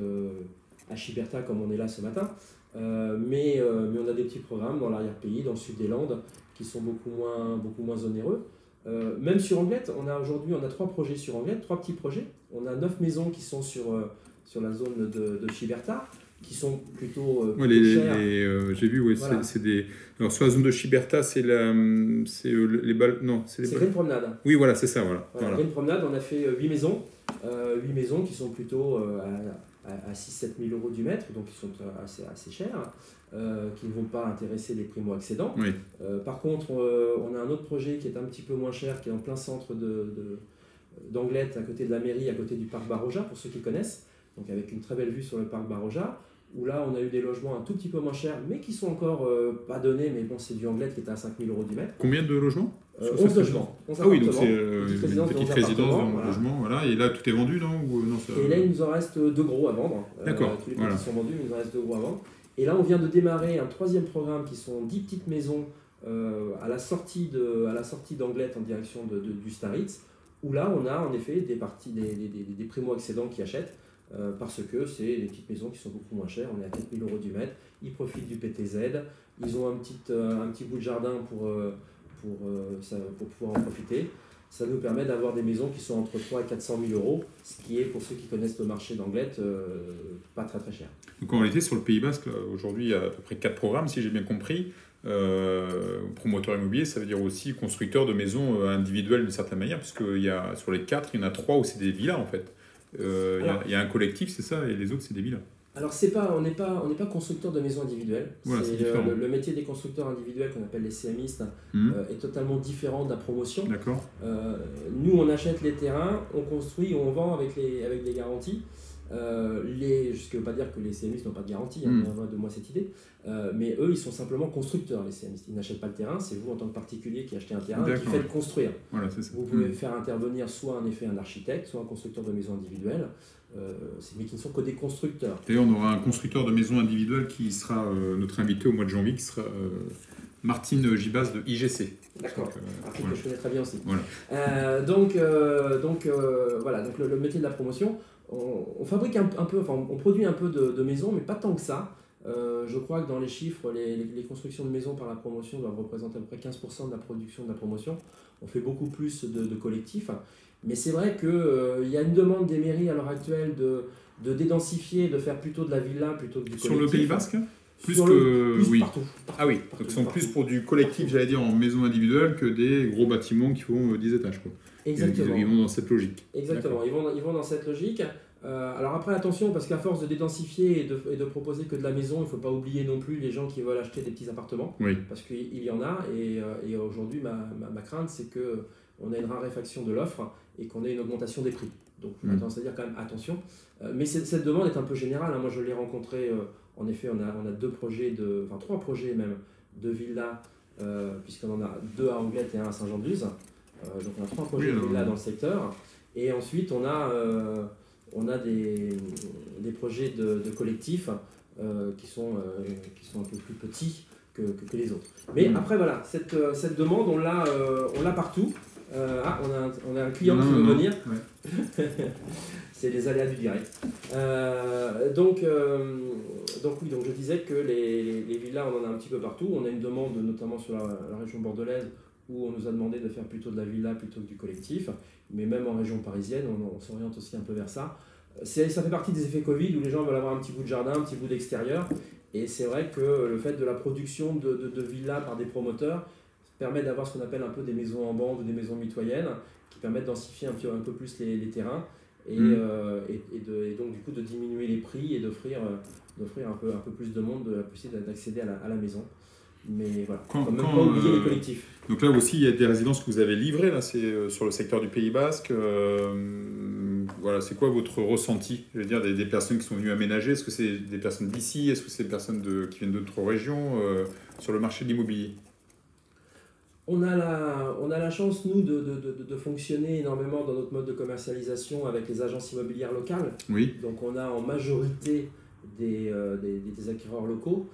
à Chiberta comme on est là ce matin. Mais on a des petits programmes dans l'arrière-pays, dans le sud des Landes, qui sont beaucoup moins onéreux. Même sur Anglette, aujourd'hui on a 3 projets sur Anglette, 3 petits projets. On a 9 maisons qui sont sur la zone de Chiberta, qui sont plutôt chères. J'ai vu, voilà. C'est des... Alors sur la zone de Chiberta, c'est les balles... Non, c'est Green Promenade. Oui, voilà, c'est ça, voilà. Green Promenade, on a fait 8 maisons. 8 maisons qui sont plutôt à 6-7 000 euros du mètre, donc qui sont assez chers, qui ne vont pas intéresser les primo-accédants. Par contre, on a un autre projet qui est un petit peu moins cher, qui est en plein centre d'Anglette, à côté de la mairie, à côté du parc Baroja, pour ceux qui connaissent, donc avec une très belle vue sur le parc Baroja, où là on a eu des logements un tout petit peu moins chers, mais qui sont encore pas donnés, mais bon, c'est du Anglette qui est à 5 000 euros du mètre. Combien de logements 11 logements. 11 ah oui, donc c'est une petite résidence de logement, voilà. Et là tout est vendu, non, Et là il nous en reste 2 gros à vendre. D'accord. Tous les petits sont vendus, mais il nous en reste 2 gros à vendre. Et là on vient de démarrer un 3e programme qui sont 10 petites maisons à la sortie d'Anglette en direction du Staritz, où là on a en effet des primo-accédants qui achètent. Parce que c'est des petites maisons qui sont beaucoup moins chères, on est à 4 000 euros du mètre, ils profitent du PTZ, ils ont un petit bout de jardin pour pouvoir en profiter. Ça nous permet d'avoir des maisons qui sont entre 300 et 400 000 euros, ce qui est, pour ceux qui connaissent le marché d'Anglette, pas très très cher. Donc en réalité, sur le Pays Basque, aujourd'hui il y a à peu près 4 programmes, si j'ai bien compris. Promoteur immobilier, ça veut dire aussi constructeur de maisons individuelles d'une certaine manière, puisque sur les 4, il y en a 3 où c'est des villas en fait. Il y a un collectif, c'est ça, et les autres, c'est des villas. Alors, on n'est pas constructeur de maisons individuelles. Voilà, le métier des constructeurs individuels, qu'on appelle les CMistes, est totalement différent de la promotion. D'accord. Nous, on achète les terrains, on construit, on vend avec des garanties. Ce qui ne veut pas dire que les CMistes n'ont pas de garantie, loin de moi cette idée, mais eux ils sont simplement constructeurs, les CMistes, ils n'achètent pas le terrain, c'est vous en tant que particulier qui achetez un terrain et qui faites construire. Voilà, c'est ça. Vous pouvez faire intervenir soit en effet un architecte, soit un constructeur de maisons individuelles, mais qui ne sont que des constructeurs. D'ailleurs on aura un constructeur de maisons individuelles qui sera notre invité au mois de janvier, qui sera Martine Gibas de IGC. D'accord, que je connais très bien aussi. Voilà. Donc le métier de la promotion, on fabrique on produit un peu de maisons, mais pas tant que ça. Je crois que dans les chiffres, les constructions de maisons par la promotion doivent représenter à peu près 15% de la production de la promotion. On fait beaucoup plus de collectifs. Mais c'est vrai qu'il y a une demande des mairies à l'heure actuelle de dédensifier, de faire plutôt de la villa plutôt que du collectif. Sur le Pays Basque Plus partout. Ah oui, donc sont plus pour du collectif, j'allais dire, en maison individuelle que des gros bâtiments qui font 10 étages. Quoi. Exactement. Ils vont dans cette logique. Exactement, ils vont dans cette logique. Alors après, attention, parce qu'à force de dédensifier et de proposer que de la maison, il ne faut pas oublier non plus les gens qui veulent acheter des petits appartements. Oui. Parce qu'il y en a, et aujourd'hui, ma crainte, c'est qu'on a une raréfaction de l'offre et qu'on ait une augmentation des prix. Donc on a tendance à dire quand même attention. Mais cette demande est un peu générale. Moi je l'ai rencontrée, en effet on a trois projets même de villas, puisqu'on en a 2 à Anglette et 1 à Saint-Jean-de-Luz. Donc on a 3 projets de villas dans le secteur. Et ensuite on a des projets de collectifs qui sont un peu plus petits que les autres. Mais après voilà, cette demande on l'a partout. On a un client qui veut venir. Ouais. C'est les aléas du direct. Donc je disais que les villas, on en a un petit peu partout. On a une demande notamment sur la région bordelaise où on nous a demandé de faire plutôt de la villa plutôt que du collectif. Mais même en région parisienne, on s'oriente aussi un peu vers ça. Ça fait partie des effets Covid où les gens veulent avoir un petit bout de jardin, un petit bout d'extérieur. Et c'est vrai que le fait de la production de villas par des promoteurs permet d'avoir ce qu'on appelle un peu des maisons en bande ou des maisons mitoyennes qui permettent densifier un peu plus les terrains et donc du coup de diminuer les prix et d'offrir un peu plus de monde la possibilité d'accéder à la maison. Mais voilà, même pas oublier les collectifs. Donc là aussi, il y a des résidences que vous avez livrées, là, c'est sur le secteur du Pays Basque. Voilà, c'est quoi votre ressenti? Je veux dire, des personnes qui sont venues aménager, est-ce que c'est des personnes d'ici? Est-ce que c'est des personnes qui viennent d'autres régions sur le marché de l'immobilier? On a la chance, nous, de fonctionner énormément dans notre mode de commercialisation avec les agences immobilières locales. Oui. Donc on a en majorité des acquéreurs locaux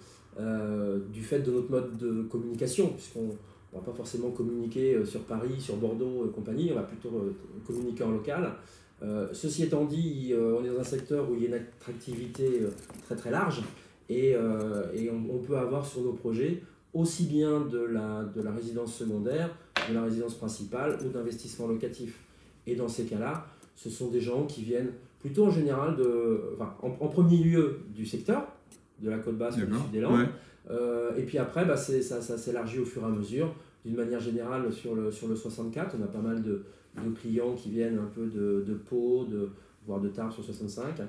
du fait de notre mode de communication, puisqu'on ne va pas forcément communiquer sur Paris, sur Bordeaux et compagnie, on va plutôt communiquer en local. Ceci étant dit, on est dans un secteur où il y a une attractivité très très large et on peut avoir sur nos projets aussi bien de la résidence secondaire, de la résidence principale ou d'investissement locatif. Et dans ces cas-là, ce sont des gens qui viennent plutôt en général en premier lieu du secteur, de la Côte Basque, du Sud des Landes. Ouais. Et puis après, ça s'élargit au fur et à mesure. D'une manière générale, sur le 64, on a pas mal de clients qui viennent un peu de Pau, voire de Tarbes sur 65.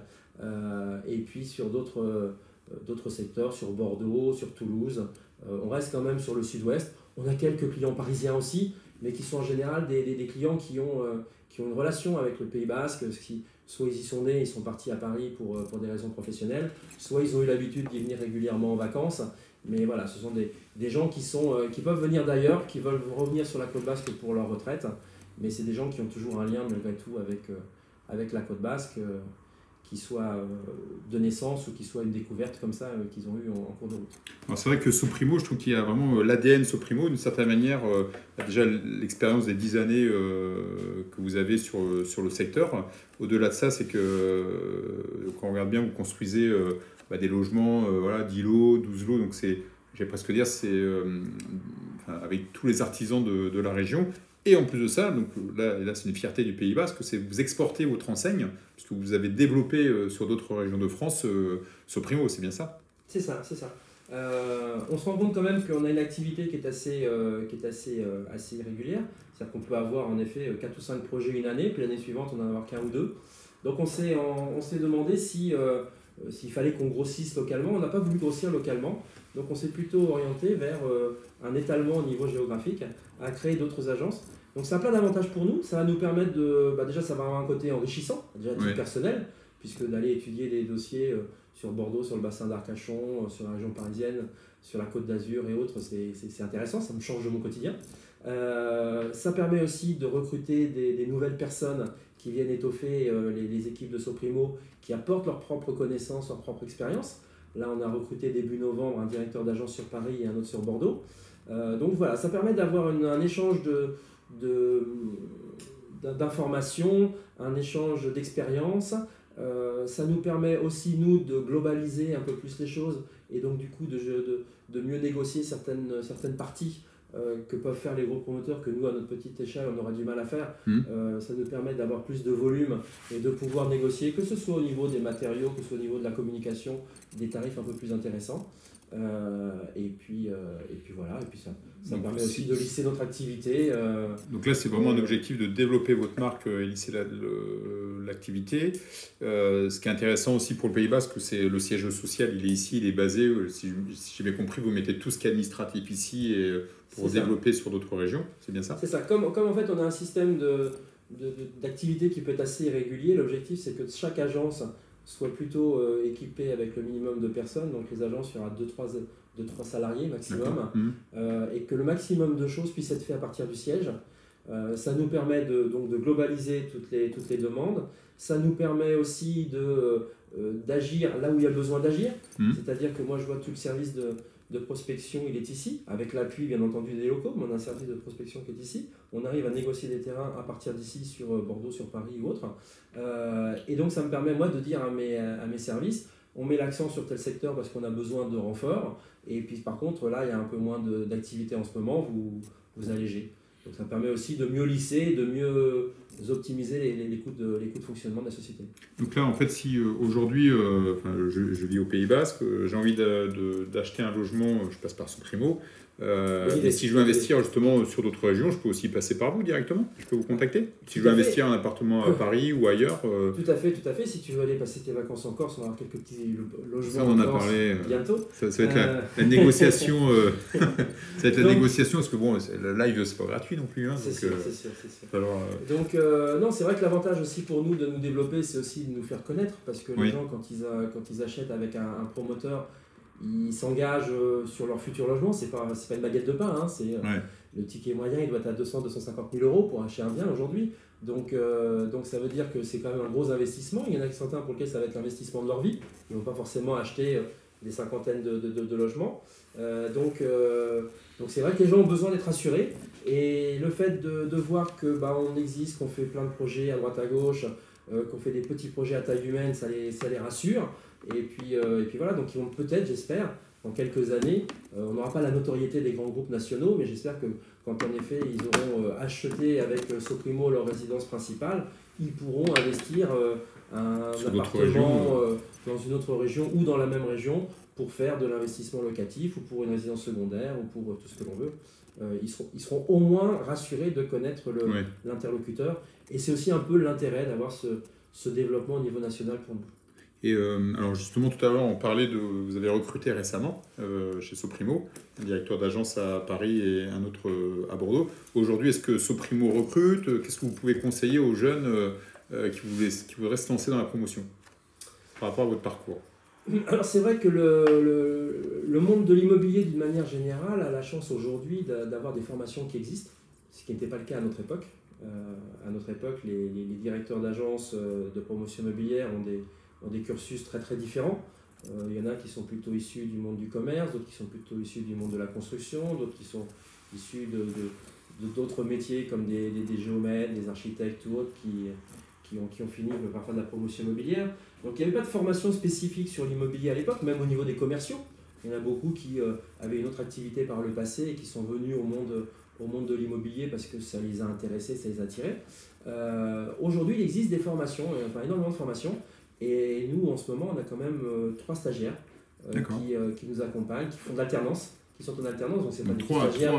Et puis sur d'autres secteurs, sur Bordeaux, sur Toulouse. On reste quand même sur le sud-ouest. On a quelques clients parisiens aussi, mais qui sont en général des clients qui ont une relation avec le Pays Basque, soit ils y sont nés, ils sont partis à Paris pour des raisons professionnelles, soit ils ont eu l'habitude d'y venir régulièrement en vacances. Mais voilà, ce sont des gens qui peuvent venir d'ailleurs, qui veulent revenir sur la Côte Basque pour leur retraite. Mais c'est des gens qui ont toujours un lien malgré tout avec la Côte Basque, qui soit de naissance ou qui soit une découverte comme ça qu'ils ont eu en cours de route. Alors c'est vrai que Soprimo, je trouve qu'il y a vraiment l'ADN Soprimo, d'une certaine manière, déjà l'expérience des 10 années que vous avez sur le secteur. Au-delà de ça, c'est que quand on regarde bien, vous construisez des logements, 10 lots, 12 lots, donc j'ai presque dire, c'est avec tous les artisans de la région. Et en plus de ça, donc là c'est une fierté du Pays Basque, c'est que vous exportez votre enseigne, puisque vous avez développé sur d'autres régions de France Soprimo, c'est bien ça? C'est ça. On se rend compte quand même qu'on a une activité qui est assez irrégulière. C'est-à-dire qu'on peut avoir en effet 4 ou 5 projets une année, puis l'année suivante on en avoir qu'un ou deux. Donc on s'est demandé s'il fallait qu'on grossisse localement. On n'a pas voulu grossir localement, donc on s'est plutôt orienté vers un étalement au niveau géographique, à créer d'autres agences. Donc ça a plein d'avantages pour nous, ça va nous permettre déjà ça va avoir un côté enrichissant, déjà à titre personnel, puisque d'aller étudier des dossiers sur Bordeaux, sur le bassin d'Arcachon, sur la région parisienne, sur la Côte d'Azur et autres, c'est intéressant, ça me change de mon quotidien. Ça permet aussi de recruter des nouvelles personnes qui viennent étoffer les équipes de Soprimo, qui apportent leurs propres connaissances, leur propre expérience. Là, on a recruté début novembre un directeur d'agence sur Paris et un autre sur Bordeaux. Donc voilà, ça permet d'avoir un échange d'informations, un échange d'expériences. Ça nous permet aussi, nous, de globaliser un peu plus les choses et donc du coup de mieux négocier certaines parties que peuvent faire les gros promoteurs que nous, à notre petite échelle, on aura du mal à faire. Ça nous permet d'avoir plus de volume et de pouvoir négocier, que ce soit au niveau des matériaux, que ce soit au niveau de la communication, des tarifs un peu plus intéressants. Et puis voilà, et puis ça permet aussi de lisser notre activité. Donc là, c'est vraiment un objectif de développer votre marque et lisser l'activité. Ce qui est intéressant aussi pour le Pays Basque, c'est le siège social, il est ici, il est basé, si j'ai bien compris, vous mettez tout ce qui est administratif ici pour développer sur d'autres régions, c'est bien ça? C'est ça, comme en fait on a un système d'activité qui peut être assez irrégulier. L'objectif, c'est que chaque agence soit plutôt équipée avec le minimum de personnes. Donc les agences, il y aura 2-3 salariés maximum. Et que le maximum de choses puisse être fait à partir du siège. Ça nous permet donc de globaliser toutes les demandes. Ça nous permet aussi d'agir là où il y a besoin d'agir. C'est-à-dire que moi, je vois tout le service de prospection, il est ici, avec l'appui bien entendu des locaux, mais on a un service de prospection qui est ici. On arrive à négocier des terrains à partir d'ici sur Bordeaux, sur Paris ou autre. Et donc ça me permet moi de dire à mes services, on met l'accent sur tel secteur parce qu'on a besoin de renforts. Et puis par contre, là, il y a un peu moins d'activité en ce moment, vous allégez. Donc ça permet aussi de mieux lisser, de mieux optimiser les coûts de fonctionnement de la société. Donc là, en fait, si aujourd'hui, je vis au Pays Basque, j'ai envie d'acheter un logement, je passe par Soprimo. Et si je veux investir justement sur d'autres régions, je peux aussi passer par vous directement? Je peux vous contacter? Si je veux investir un appartement à Paris ou ailleurs Tout à fait. Si tu veux aller passer tes vacances en Corse, on va avoir quelques petits logements ça, on en a parlé bientôt. Ça va être la négociation. Ça va être la négociation, parce que bon, le live, c'est pas gratuit non plus. Hein, c'est sûr. Alors, donc, non, c'est vrai que l'avantage aussi pour nous de nous développer, c'est aussi de nous faire connaître, parce que les gens, quand ils achètent avec un promoteur, ils s'engagent sur leur futur logement. C'est pas une baguette de pain, hein, le ticket moyen, il doit être à 200-250 000 euros pour acheter un bien aujourd'hui. Donc ça veut dire que c'est quand même un gros investissement. Il y en a certains pour lesquels ça va être l'investissement de leur vie. Ils ne vont pas forcément acheter des cinquantaines de logements. Donc c'est vrai que les gens ont besoin d'être assurés. Et le fait de voir que on existe, qu'on fait plein de projets à droite à gauche, qu'on fait des petits projets à taille humaine, ça les rassure. Et puis voilà, donc ils vont peut-être, j'espère, dans quelques années, on n'aura pas la notoriété des grands groupes nationaux, mais j'espère que quand en effet ils auront acheté avec Soprimo leur résidence principale, ils pourront investir un appartement dans une autre région ou dans la même région pour faire de l'investissement locatif ou pour une résidence secondaire ou pour tout ce que l'on veut. Ils seront au moins rassurés de connaître l'interlocuteur. Et c'est aussi un peu l'intérêt d'avoir ce développement au niveau national pour nous. Et alors justement, tout à l'heure, on parlait vous avez recruté récemment chez Soprimo, un directeur d'agence à Paris et un autre à Bordeaux. Aujourd'hui, est-ce que Soprimo recrute? Qu'est-ce que vous pouvez conseiller aux jeunes qui voudraient se lancer dans la promotion par rapport à votre parcours? Alors c'est vrai que le monde de l'immobilier d'une manière générale a la chance aujourd'hui d'avoir des formations qui existent, ce qui n'était pas le cas à notre époque. À notre époque, les directeurs d'agence de promotion immobilière ont des cursus très très différents. Il y en a qui sont plutôt issus du monde du commerce, d'autres qui sont plutôt issus du monde de la construction, d'autres qui sont issus d'autres métiers comme des géomètres, des architectes ou autres qui ont fini par faire de la promotion immobilière. Donc il n'y avait pas de formation spécifique sur l'immobilier à l'époque, même au niveau des commerciaux. Il y en a beaucoup qui avaient une autre activité par le passé et qui sont venus au monde de l'immobilier parce que ça les a intéressés, ça les a attirés. Aujourd'hui, il existe des formations, enfin énormément de formations. Et nous, en ce moment, on a quand même 3 stagiaires qui nous accompagnent, qui font de l'alternance, qui sont en alternance. Donc, c'est pas des stagiaires.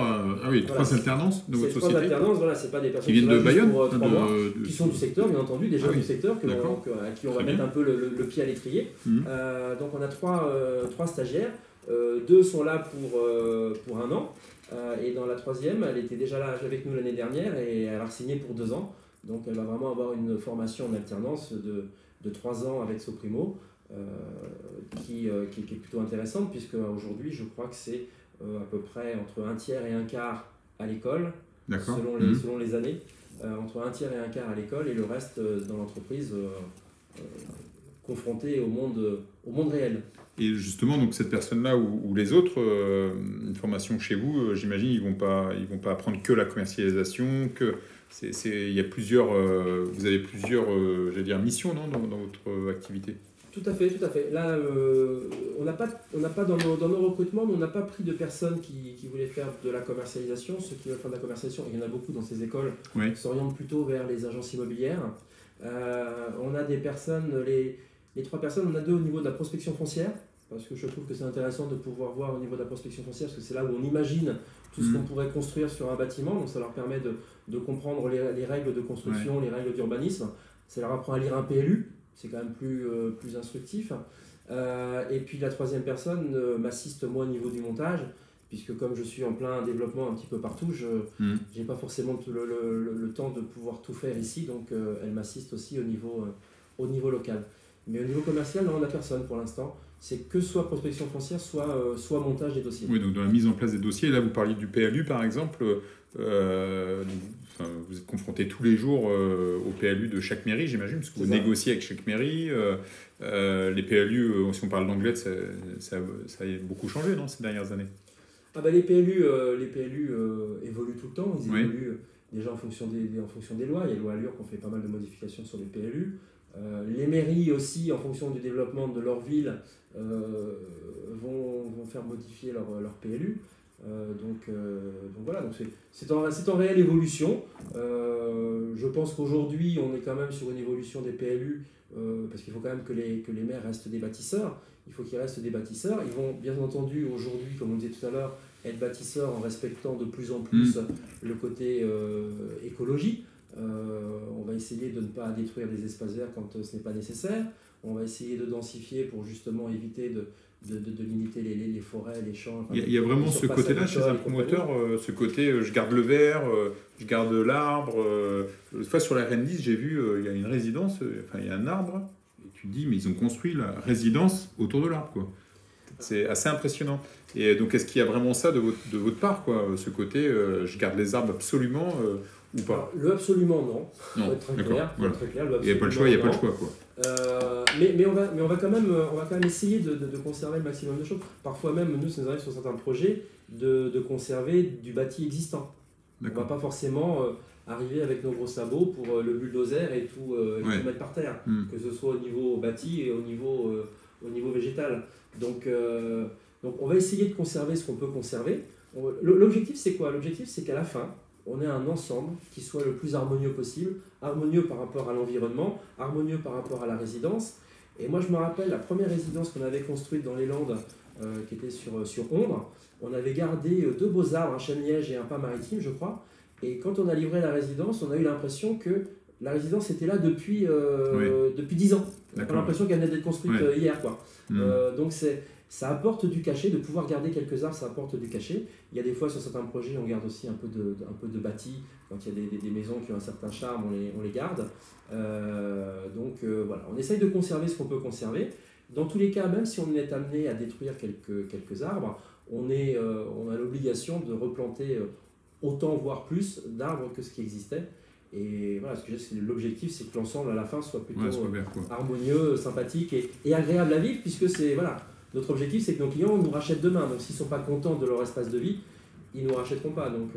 Trois alternances de votre société. 3 alternances, voilà, c'est pas des personnes qui viennent de Bayonne, pour 3 mois, qui sont du secteur, bien entendu, des jeunes du secteur, à qui on va mettre un peu le pied à l'étrier. Donc, on a 3 stagiaires. 2 sont là pour 1 an. Et dans la 3e, elle était déjà là avec nous l'année dernière et elle a signé pour 2 ans. Donc, elle va vraiment avoir une formation en alternance de 3 ans avec Soprimo, qui est plutôt intéressante, puisque aujourd'hui, je crois que c'est à peu près entre 1 tiers et 1 quart à l'école, selon les années, entre 1 tiers et 1 quart à l'école, et le reste dans l'entreprise, confronté au monde réel. Et justement, donc cette personne-là ou les autres, une formation chez vous, j'imagine, ils vont pas apprendre que la commercialisation, il y a plusieurs, vous avez plusieurs, j'allais dire, missions dans votre activité. Tout à fait. Là, on n'a pas dans nos recrutements, on n'a pas pris de personnes qui voulaient faire de la commercialisation. Ceux qui veulent faire de la commercialisation, il y en a beaucoup dans ces écoles, qui s'orientent plutôt vers les agences immobilières. On a des personnes, les 3 personnes, on a 2 au niveau de la prospection foncière, parce que je trouve que c'est intéressant de pouvoir voir au niveau de la prospection foncière, parce que c'est là où on imagine tout ce qu'on pourrait construire sur un bâtiment, donc ça leur permet de comprendre les règles de construction, les règles d'urbanisme. Ça leur apprend à lire un PLU, c'est quand même plus instructif. Et puis la 3e personne m'assiste moi au niveau du montage, puisque comme je suis en plein développement un petit peu partout, je n'ai pas forcément le temps de pouvoir tout faire ici, donc elle m'assiste aussi au niveau local. Mais au niveau commercial, non, on n'a personne pour l'instant. C'est que soit prospection foncière, soit montage des dossiers. Oui, donc dans la mise en place des dossiers, là vous parliez du PLU par exemple, vous êtes confronté tous les jours au PLU de chaque mairie, j'imagine, parce que vous négociez avec chaque mairie. Les PLU, si on parle d'anglais, ça a beaucoup changé, non, ces dernières années? Les PLU évoluent tout le temps, ils évoluent déjà en fonction des lois. Il y a la loi Allure qui ont fait pas mal de modifications sur les PLU. Les mairies aussi, en fonction du développement de leur ville, vont faire modifier leur PLU. Donc voilà, c'est en réelle évolution. Je pense qu'aujourd'hui, on est quand même sur une évolution des PLU, parce qu'il faut quand même que les maires restent des bâtisseurs. Il faut qu'ils restent des bâtisseurs. Ils vont bien entendu aujourd'hui, comme on disait tout à l'heure, être bâtisseurs en respectant de plus en plus le côté écologie. On va essayer de ne pas détruire des espaces verts quand ce n'est pas nécessaire. On va essayer de densifier pour justement éviter de limiter les forêts, les champs. Il y a vraiment ce côté-là chez un promoteur, ce côté je garde le vert, je garde l'arbre. Une fois sur la Reine 10, j'ai vu, il y a une résidence, il y a un arbre, et tu te dis, mais ils ont construit la résidence autour de l'arbre, quoi. C'est assez impressionnant. Et donc, est-ce qu'il y a vraiment ça de votre part, quoi, ce côté je garde les arbres absolument ou pas? Le absolument non. Non, faut être très clair. Voilà. Il n'y a pas le choix, quoi. Mais on va quand même essayer de conserver le maximum de choses. Parfois même, nous, ça nous arrive sur certains projets de conserver du bâti existant. On ne va pas forcément arriver avec nos gros sabots pour le bulldozer et tout mettre par terre, que ce soit au niveau bâti et au niveau végétal. Donc on va essayer de conserver ce qu'on peut conserver. L'objectif, c'est quoi? L'objectif, c'est qu'à la fin, on ait un ensemble qui soit le plus harmonieux possible, harmonieux par rapport à l'environnement, harmonieux par rapport à la résidence. Et moi, je me rappelle la première résidence qu'on avait construite dans les Landes, qui était sur Ondres. On avait gardé 2 beaux arbres, un chêne-liège et un pin maritime, je crois. Et quand on a livré la résidence, on a eu l'impression que la résidence était là depuis 10 ans. On a l'impression qu'elle venait d'être construite hier, quoi. Donc ça apporte du cachet, de pouvoir garder quelques arbres, ça apporte du cachet. Il y a des fois sur certains projets, on garde aussi un peu de bâti. Quand il y a des maisons qui ont un certain charme, on les garde. Voilà, on essaye de conserver ce qu'on peut conserver. Dans tous les cas, même si on est amené à détruire quelques arbres, on a l'obligation de replanter autant, voire plus, d'arbres que ce qui existait. Et voilà, l'objectif, c'est que l'ensemble, à la fin, soit plutôt harmonieux, sympathique et agréable à vivre, puisque c'est... Voilà, notre objectif, c'est que nos clients nous rachètent demain. Donc, s'ils ne sont pas contents de leur espace de vie, ils ne nous rachèteront pas. Donc,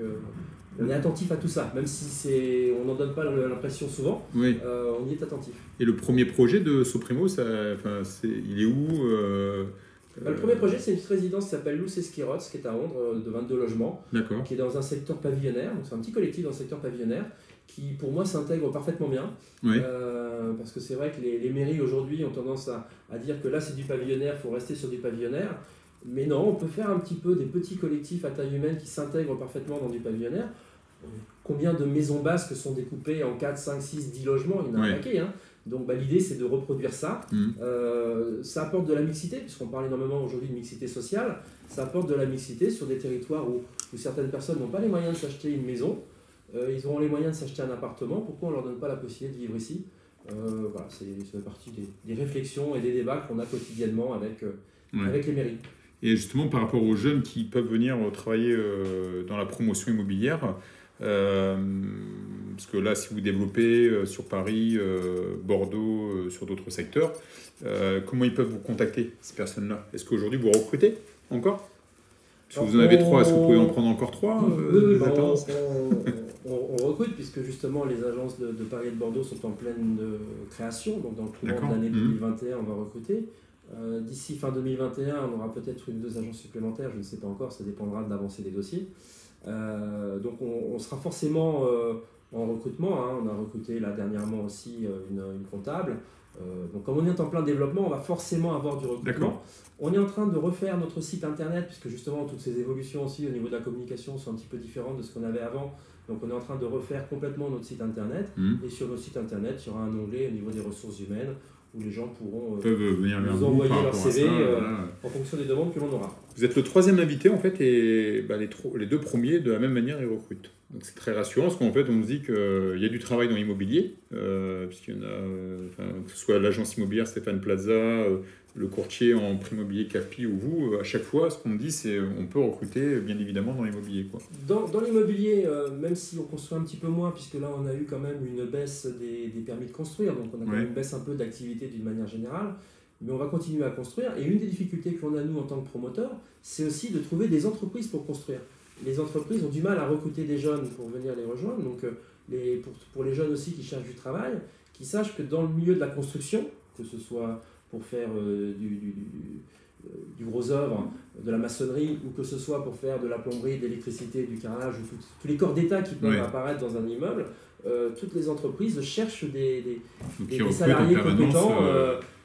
on est attentif à tout ça. Même si on n'en donne pas l'impression souvent, on y est attentif. Et le premier projet de Soprimo, il est où Le premier projet, c'est une petite résidence qui s'appelle Luce Esquirots, qui est à Ondres, de 22 logements, qui est dans un secteur pavillonnaire. Donc, c'est un petit collectif dans le secteur pavillonnaire qui, pour moi, s'intègre parfaitement bien. Parce que c'est vrai que les mairies, aujourd'hui, ont tendance à dire que là, c'est du pavillonnaire, il faut rester sur du pavillonnaire. Mais non, on peut faire un petit peu des petits collectifs à taille humaine qui s'intègrent parfaitement dans du pavillonnaire. Combien de maisons basques sont découpées en 4, 5, 6, 10 logements? Il y en a un paquet, hein. Donc l'idée, c'est de reproduire ça. Ça apporte de la mixité, puisqu'on parle énormément aujourd'hui de mixité sociale. Ça apporte de la mixité sur des territoires où certaines personnes n'ont pas les moyens de s'acheter une maison. Ils auront les moyens de s'acheter un appartement. Pourquoi on ne leur donne pas la possibilité de vivre ici? Voilà, c'est une partie des réflexions et des débats qu'on a quotidiennement avec les mairies. Et justement, par rapport aux jeunes qui peuvent venir travailler dans la promotion immobilière, parce que là, si vous développez sur Paris, Bordeaux, sur d'autres secteurs, comment ils peuvent vous contacter, ces personnes-là? Est-ce qu'aujourd'hui, vous recrutez encore? Parce que vous en avez 3, est-ce que vous pouvez en prendre encore 3 on recrute, puisque justement les agences de Paris et de Bordeaux sont en pleine création. Donc dans le courant de l'année 2021, on va recruter. D'ici fin 2021, on aura peut-être 1 ou 2 agences supplémentaires, je ne sais pas encore, ça dépendra de l'avancée des dossiers. Donc on sera forcément en recrutement. On a recruté là dernièrement aussi une comptable. Donc comme on est en plein développement, on va forcément avoir du recrutement. On est en train de refaire notre site internet, puisque justement toutes ces évolutions aussi au niveau de la communication sont un petit peu différentes de ce qu'on avait avant. Donc on est en train de refaire complètement notre site internet. Et sur notre site internet, il y aura un onglet au niveau des ressources humaines où les gens pourront peuvent venir nous envoyer leur CV en fonction des demandes que l'on aura. Vous êtes le 3e invité en fait et les 2 premiers de la même manière ils recrutent. Donc c'est très rassurant parce qu'en fait on nous dit qu'il y a du travail dans l'immobilier, puisqu'il y en a, que ce soit l'agence immobilière Stéphane Plaza, le courtier en prix immobilier CAFPI ou vous, à chaque fois ce qu'on me dit c'est on peut recruter bien évidemment dans l'immobilier. Dans l'immobilier, même si on construit un petit peu moins, puisque là on a eu quand même une baisse des permis de construire, donc on a quand même une baisse un peu d'activité d'une manière générale, mais on va continuer à construire. Et une des difficultés qu'on a nous en tant que promoteurs, c'est aussi de trouver des entreprises pour construire. Les entreprises ont du mal à recruter des jeunes pour venir les rejoindre, donc pour les jeunes aussi qui cherchent du travail, qui sachent que dans le milieu de la construction, que ce soit pour faire du gros œuvre, de la maçonnerie, ou que ce soit pour faire de la plomberie, de l'électricité, du carrelage, ou tous les corps d'État qui peuvent apparaître dans un immeuble, toutes les entreprises cherchent des salariés compétents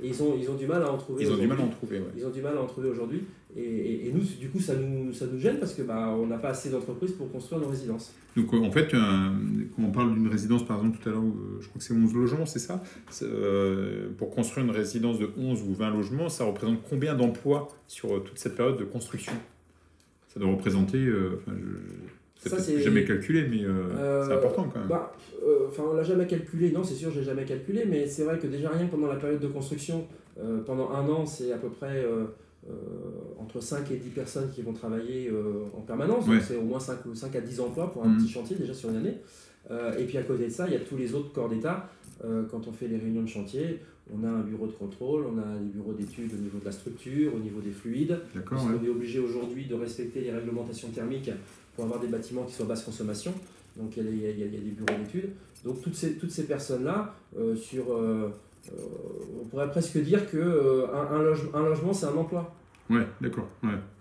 et ils ont du mal à en trouver. Ils ont du mal à en trouver, Ils ont du mal à en trouver aujourd'hui. Et nous, du coup, ça nous gêne parce que on n'a pas assez d'entreprises pour construire nos résidences. Donc en fait, quand on parle d'une résidence, par exemple, tout à l'heure, je crois que c'est 11 logements, c'est ça, pour construire une résidence de 11 ou 20 logements, ça représente combien d'emplois sur toute cette période de construction? Ça doit représenter... j'ai jamais calculé, mais c'est important quand même. On l'a jamais calculé, non, c'est sûr, je l'ai jamais calculé, mais c'est vrai que déjà rien que pendant la période de construction, pendant 1 an, c'est à peu près entre 5 et 10 personnes qui vont travailler en permanence, donc c'est au moins 5 à 10 emplois pour un petit chantier déjà sur une année. Et puis à côté de ça, il y a tous les autres corps d'État. Quand on fait les réunions de chantier, on a un bureau de contrôle, on a des bureaux d'études au niveau de la structure, au niveau des fluides. On est obligé aujourd'hui de respecter les réglementations thermiques pour avoir des bâtiments qui soient basse consommation. Donc il y a des bureaux d'études. Donc toutes ces personnes-là, on pourrait presque dire qu'un logement, c'est un emploi. Ouais, d'accord.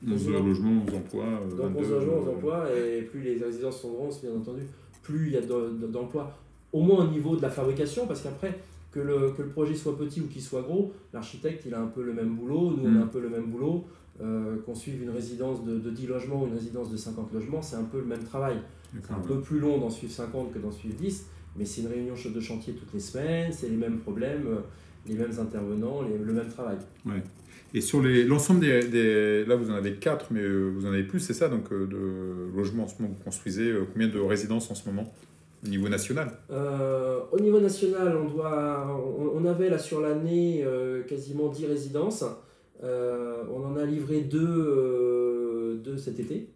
11 logements, 11 emplois. Donc 11 logements, 11 emplois, et plus les résidences sont grandes, bien entendu, plus il y a d'emplois. Au moins au niveau de la fabrication, parce qu'après, que le projet soit petit ou qu'il soit gros, l'architecte, il a un peu le même boulot, nous, on a un peu le même boulot. Qu'on suive une résidence de 10 logements ou une résidence de 50 logements, c'est un peu le même travail. C'est un peu plus long d'en suivre 50 que d'en suivre 10, mais c'est une réunion de chantier toutes les semaines, c'est les mêmes problèmes, les mêmes intervenants, le même travail. Ouais. Et sur l'ensemble des... Là, vous en avez 4, mais vous en avez plus, c'est ça, donc de logements en ce moment, vous construisez combien de résidences en ce moment au niveau national? Au niveau national, on avait là sur l'année quasiment 10 résidences. On en a livré 2 cet été,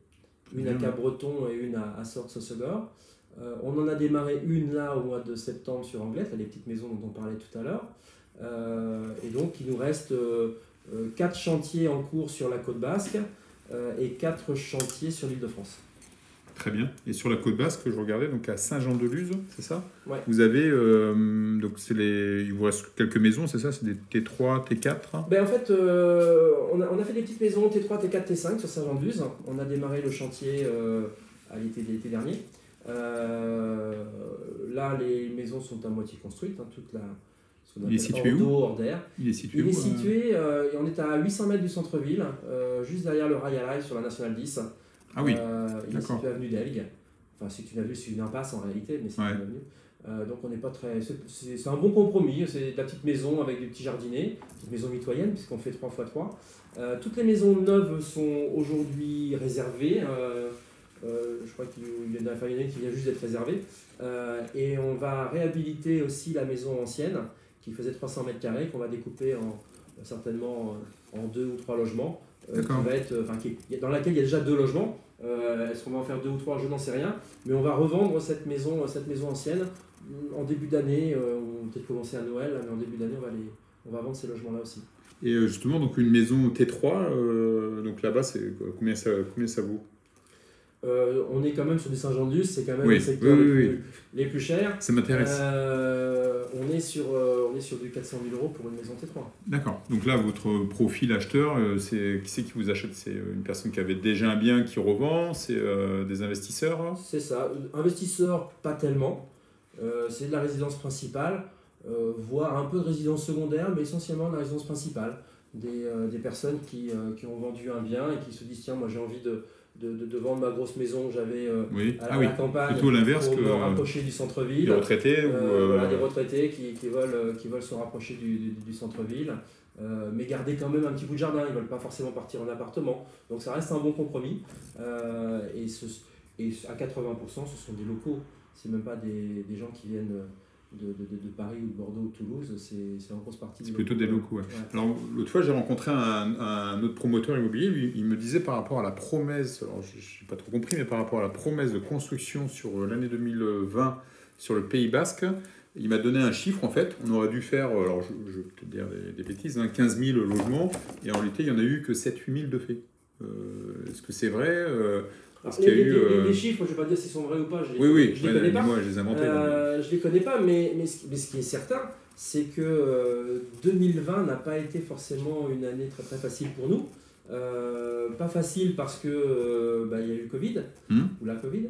une à Cap-Breton et une à Sorts-Saussegor. On en a démarré une là au mois de septembre sur Anglette, les petites maisons dont on parlait tout à l'heure. Et donc il nous reste 4 chantiers en cours sur la côte basque et 4 chantiers sur l'Île-de-France. Très bien. Et sur la côte basque, je regardais, donc à Saint-Jean-de-Luz, c'est ça? Ouais. Vous avez, donc il vous reste quelques maisons, c'est ça? C'est des T3, T4? En fait, on a fait des petites maisons T3, T4, T5 sur Saint-Jean-de-Luz. On a démarré le chantier à l'été dernier. Là, les maisons sont à moitié construites, il est situé où? Hors d'air. Il est situé on est à 800 mètres du centre-ville, juste derrière le rail à rail sur la Nationale 10. Ah oui, il est situé avenue d'Elgue. Enfin, c'est une avenue, c'est une impasse en réalité, mais c'est une avenue. Donc on n'est pas très... C'est un bon compromis, c'est de la petite maison avec des petits jardinets, petite maison mitoyenne, puisqu'on fait 3x3. Toutes les maisons neuves sont aujourd'hui réservées. Je crois qu'il y en a une qui vient juste d'être réservée. Et on va réhabiliter aussi la maison ancienne, qui faisait 300 mètres carrés, qu'on va découper certainement en 2 ou 3 logements. Dans laquelle il y a déjà 2 logements. Est-ce qu'on va en faire 2 ou 3? Je n'en sais rien. Mais on va revendre cette maison ancienne en début d'année. On va peut-être commencer à Noël, mais en début d'année, on va vendre ces logements-là aussi. Et justement, donc une maison T3, donc là-bas, combien ça vaut? On est quand même sur du Saint-Jean-de-Luz, c'est quand même le secteur les plus chers. Ça m'intéresse. On est sur du 400 000 € pour une maison T3. D'accord. Donc là, votre profil acheteur, qui c'est qui vous achète? C'est une personne qui avait déjà un bien qui revend? C'est des investisseurs? C'est ça. Investisseurs, pas tellement. C'est de la résidence principale, voire un peu de résidence secondaire, mais essentiellement de la résidence principale. Des personnes qui ont vendu un bien et qui se disent tiens, moi j'ai envie de vendre ma grosse maison que j'avais à la campagne, plutôt l'inverse, pour me rapprocher du centre-ville. Des retraités des retraités qui veulent se rapprocher du centre-ville. mais garder quand même un petit bout de jardin. Ils ne veulent pas forcément partir en appartement. Donc ça reste un bon compromis. Et à 80%, ce sont des locaux. Ce n'est même pas des gens qui viennent de Paris ou de Bordeaux ou de Toulouse. C'est en grosse partie. C'est plutôt des locaux. Ouais. Alors l'autre fois, j'ai rencontré un autre promoteur immobilier. Lui, il me disait par rapport à la promesse, alors je n'ai pas trop compris, mais par rapport à la promesse de construction sur l'année 2020 sur le Pays Basque, il m'a donné un chiffre en fait. On aurait dû faire, alors je vais peut-être dire des bêtises, 15 000 logements, et en réalité, il n'y en a eu que 7-8 000 de fait. Est-ce que c'est vrai les chiffres, je ne vais pas dire s'ils sont vrais ou pas, je les connais pas. Moi, je les ai inventés. Je les connais pas, mais ce qui est certain, c'est que 2020 n'a pas été forcément une année très très facile pour nous. Pas facile parce que il y a eu Covid, ou la Covid,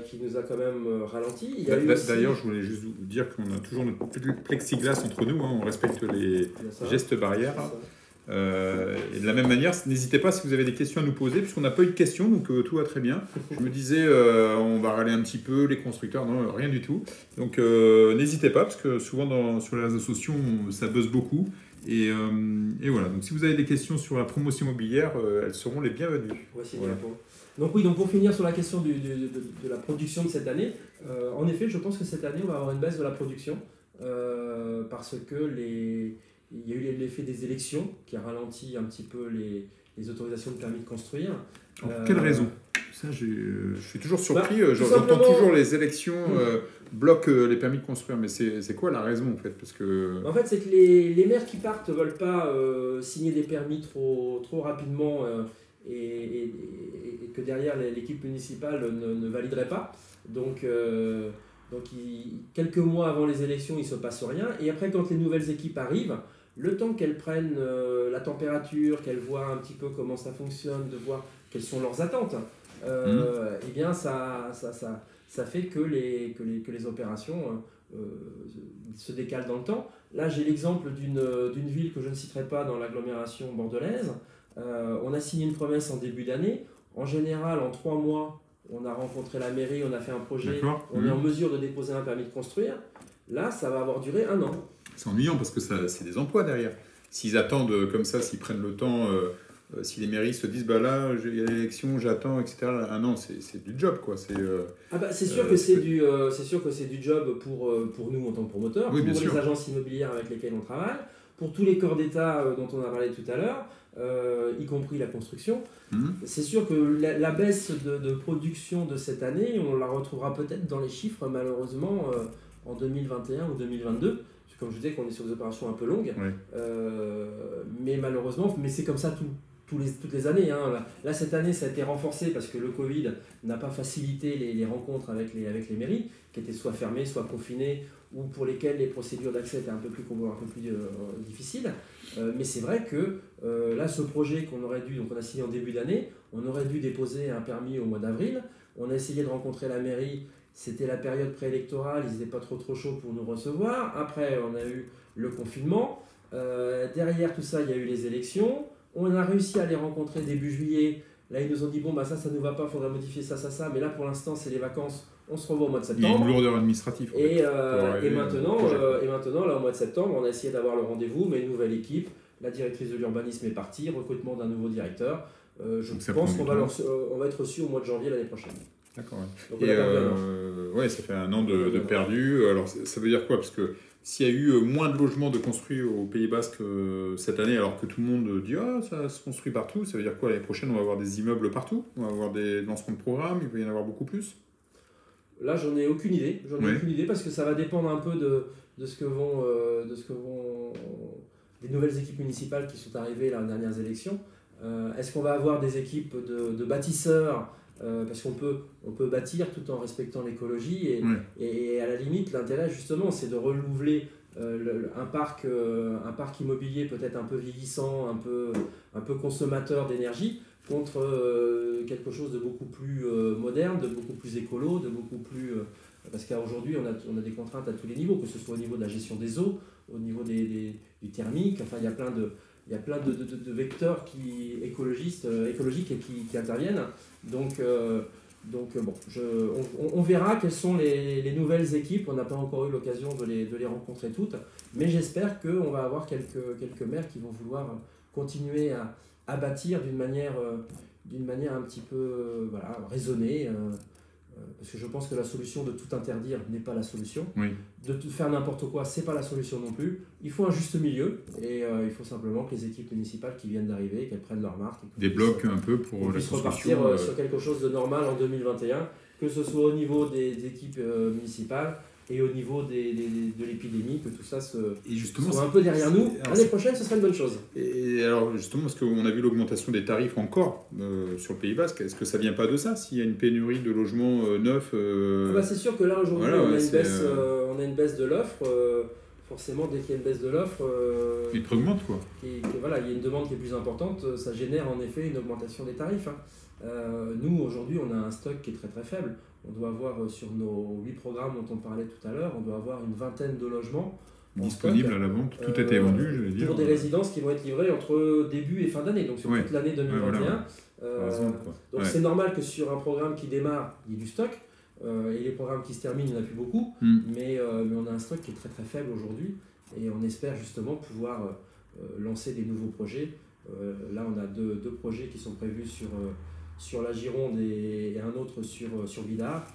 qui nous a quand même ralenti. D'ailleurs, je voulais juste vous dire qu'on a toujours notre plexiglas entre nous, on respecte les gestes barrières. Et de la même manière, n'hésitez pas si vous avez des questions à nous poser, puisqu'on n'a pas eu de questions, donc tout va très bien. Je me disais, on va râler un petit peu, les constructeurs, non, rien du tout. Donc n'hésitez pas, parce que souvent sur les réseaux sociaux, ça buzz beaucoup. Et voilà, donc si vous avez des questions sur la promotion immobilière, elles seront les bienvenues. Voici voilà. Donc oui, donc pour finir sur la question de la production de cette année, en effet, je pense que cette année, on va avoir une baisse de la production, parce que il y a eu l'effet des élections qui a ralenti un petit peu les autorisations de permis de construire. Alors, pour quelle raison ? Ça, je suis toujours surpris. J'entends toujours les élections bloquent les permis de construire. Mais c'est quoi la raison en fait ? Parce que... En fait, c'est que les maires qui partent ne veulent pas signer des permis trop rapidement et que derrière l'équipe municipale ne validerait pas. Donc quelques mois avant les élections, il ne se passe rien. Et après, quand les nouvelles équipes arrivent, le temps qu'elles prennent la température, qu'elles voient un petit peu comment ça fonctionne, de voir quelles sont leurs attentes, eh bien ça fait que les opérations se décalent dans le temps. Là, j'ai l'exemple d'une ville que je ne citerai pas dans l'agglomération bordelaise. On a signé une promesse en début d'année. En général, en 3 mois, on a rencontré la mairie, on a fait un projet, on est en mesure de déposer un permis de construire. Là, ça va avoir duré 1 an. C'est ennuyant parce que c'est des emplois derrière. S'ils attendent comme ça, s'ils prennent le temps, si les mairies se disent bah là, il y a l'élection, j'attends, etc. Ah non, c'est du job quoi. C'est sûr que c'est du job pour nous en tant que promoteurs, pour les agences immobilières avec lesquelles on travaille, pour tous les corps d'État dont on a parlé tout à l'heure, y compris la construction. C'est sûr que la baisse de production de cette année, on la retrouvera peut-être dans les chiffres malheureusement en 2021 ou 2022. Comme je vous disais, qu'on est sur des opérations un peu longues, mais malheureusement, c'est comme ça toutes les années. Là, cette année, ça a été renforcé parce que le Covid n'a pas facilité les rencontres avec les mairies, qui étaient soit fermées, soit confinées, ou pour lesquelles les procédures d'accès étaient un peu plus difficiles. Mais c'est vrai que là, ce projet qu'on aurait dû, donc on a signé en début d'année, on aurait dû déposer un permis au mois d'avril. On a essayé de rencontrer la mairie. C'était la période préélectorale, ils n'étaient pas trop chauds pour nous recevoir. Après, on a eu le confinement. Derrière tout ça, il y a eu les élections. On a réussi à les rencontrer début juillet. Là, ils nous ont dit, bon, ça ne nous va pas, il faudra modifier ça. Mais là, pour l'instant, c'est les vacances. On se revoit au mois de septembre. Il y a une lourdeur administrative. Et maintenant, là, au mois de septembre, on a essayé d'avoir le rendez-vous, mais une nouvelle équipe. La directrice de l'urbanisme est partie, recrutement d'un nouveau directeur. Je pense qu'on va être reçu au mois de janvier l'année prochaine. D'accord. Ouais. Ça fait 1 an de perdu. Alors, ça veut dire quoi ? Parce que s'il y a eu moins de logements de construits au Pays Basque cette année, alors que tout le monde dit ça se construit partout, ça veut dire quoi ? L'année prochaine, on va avoir des immeubles partout ? On va avoir des lancements de programmes ? Il va y en avoir beaucoup plus ? Là, j'en ai aucune idée. Aucune idée parce que ça va dépendre un peu de ce que vont des nouvelles équipes municipales qui sont arrivées là, aux dernières élections. Est-ce qu'on va avoir des équipes de bâtisseurs ? Parce qu'on peut bâtir tout en respectant l'écologie et à la limite l'intérêt justement c'est de renouveler un parc immobilier peut-être un peu vieillissant, un peu consommateur d'énergie contre quelque chose de beaucoup plus moderne, de beaucoup plus écolo, de beaucoup plus parce qu'aujourd'hui on a des contraintes à tous les niveaux, que ce soit au niveau de la gestion des eaux, au niveau du thermique, enfin il y a plein de vecteurs écologiques et qui interviennent. Donc Donc bon, on verra quelles sont les nouvelles équipes. On n'a pas encore eu l'occasion de les rencontrer toutes, mais j'espère qu'on va avoir quelques maires qui vont vouloir continuer à bâtir d'une manière un petit peu raisonnée. Parce que je pense que la solution de tout interdire n'est pas la solution. Oui. De tout faire n'importe quoi, c'est pas la solution non plus. Il faut un juste milieu et il faut simplement que les équipes municipales qui viennent d'arriver, qu'elles prennent leur marque. Débloquent un peu pour la repartir sur quelque chose de normal en 2021, que ce soit au niveau des équipes municipales et au niveau de l'épidémie, que tout ça soit un peu derrière nous. L'année prochaine, ce serait une bonne chose. Et alors justement, parce qu'on a vu l'augmentation des tarifs encore sur le Pays Basque, est-ce que ça ne vient pas de ça, s'il y a une pénurie de logements neufs C'est sûr que là, aujourd'hui, on a une baisse de l'offre. Forcément, dès qu'il y a une baisse de l'offre, il augmente, quoi. Il y a une demande qui est plus importante, ça génère en effet une augmentation des tarifs. Nous, aujourd'hui, on a un stock qui est très très faible. On doit avoir sur nos 8 programmes dont on parlait tout à l'heure, on doit avoir une vingtaine de logements disponibles à la vente. Tout a été vendu, je vais dire. Pour des résidences qui vont être livrées entre début et fin d'année, donc sur toute l'année 2021. Donc c'est normal que sur un programme qui démarre, il y ait du stock. Et les programmes qui se terminent, il n'y en a plus beaucoup, mais on a un stock qui est très très faible aujourd'hui et on espère justement pouvoir lancer des nouveaux projets. Là, on a deux projets qui sont prévus sur la Gironde et un autre sur Bidart.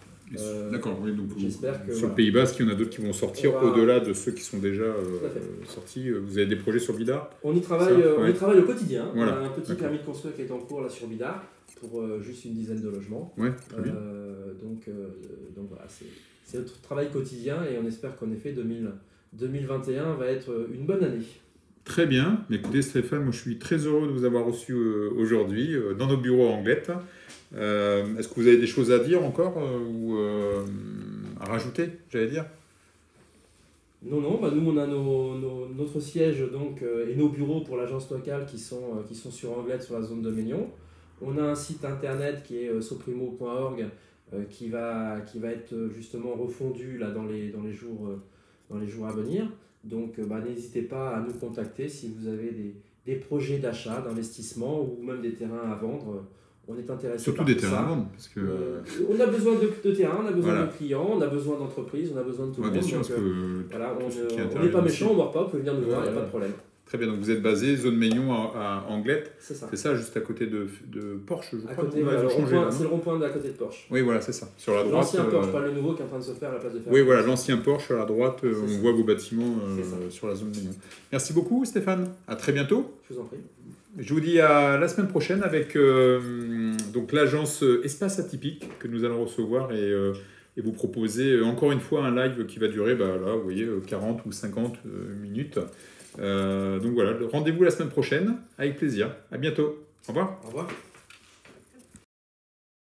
D'accord, oui, donc j'espère que sur le Pays Basque, il y en a d'autres qui vont sortir au-delà de ceux qui sont déjà sortis. Vous avez des projets sur Bidart? On y travaille au quotidien. Voilà. On a un petit permis de construire qui est en cours là sur Bidart pour juste une dizaine de logements. Ouais, très bien. Donc voilà, c'est notre travail quotidien et on espère qu'en effet 2021 va être une bonne année. Très bien. Écoutez Stéphane, moi je suis très heureux de vous avoir reçu aujourd'hui dans nos bureaux à Anglette. Est-ce que vous avez des choses à dire encore ou à rajouter, j'allais dire? Non, nous on a notre siège donc, et nos bureaux pour l'agence locale qui sont sur Anglette, sur la zone de Maignan. On a un site internet qui est soprimo.org qui va être justement refondu là, dans les jours à venir. Donc n'hésitez pas à nous contacter si vous avez des projets d'achat, d'investissement ou même des terrains à vendre. On est intéressé surtout des terrains à vendre. Parce que... on a besoin de terrains, on a besoin de clients, on a besoin d'entreprises, on a besoin de tout le monde. Bien sûr, on n'est pas méchants, on ne mord pas, vous pouvez venir nous voir, il n'y a pas de problème. Très bien, donc vous êtes basé zone Maignan à Anglette. C'est ça. C'est ça, juste à côté de Porsche, je crois. C'est le rond-point de à côté de Porsche. Oui, voilà, c'est ça. Sur la droite. L'ancien Porsche, pas le nouveau qui est en train de se faire à la place de faire. Oui, voilà, l'ancien Porsche à la droite, on voit vos bâtiments sur la zone Maignan. Merci beaucoup Stéphane, à très bientôt. Je vous en prie. Je vous dis à la semaine prochaine avec donc l'agence Espace Atypique que nous allons recevoir et vous proposer encore une fois un live qui va durer, là, vous voyez, 40 ou 50 minutes. Donc voilà, rendez-vous la semaine prochaine, avec plaisir. À bientôt. Au revoir. Au revoir.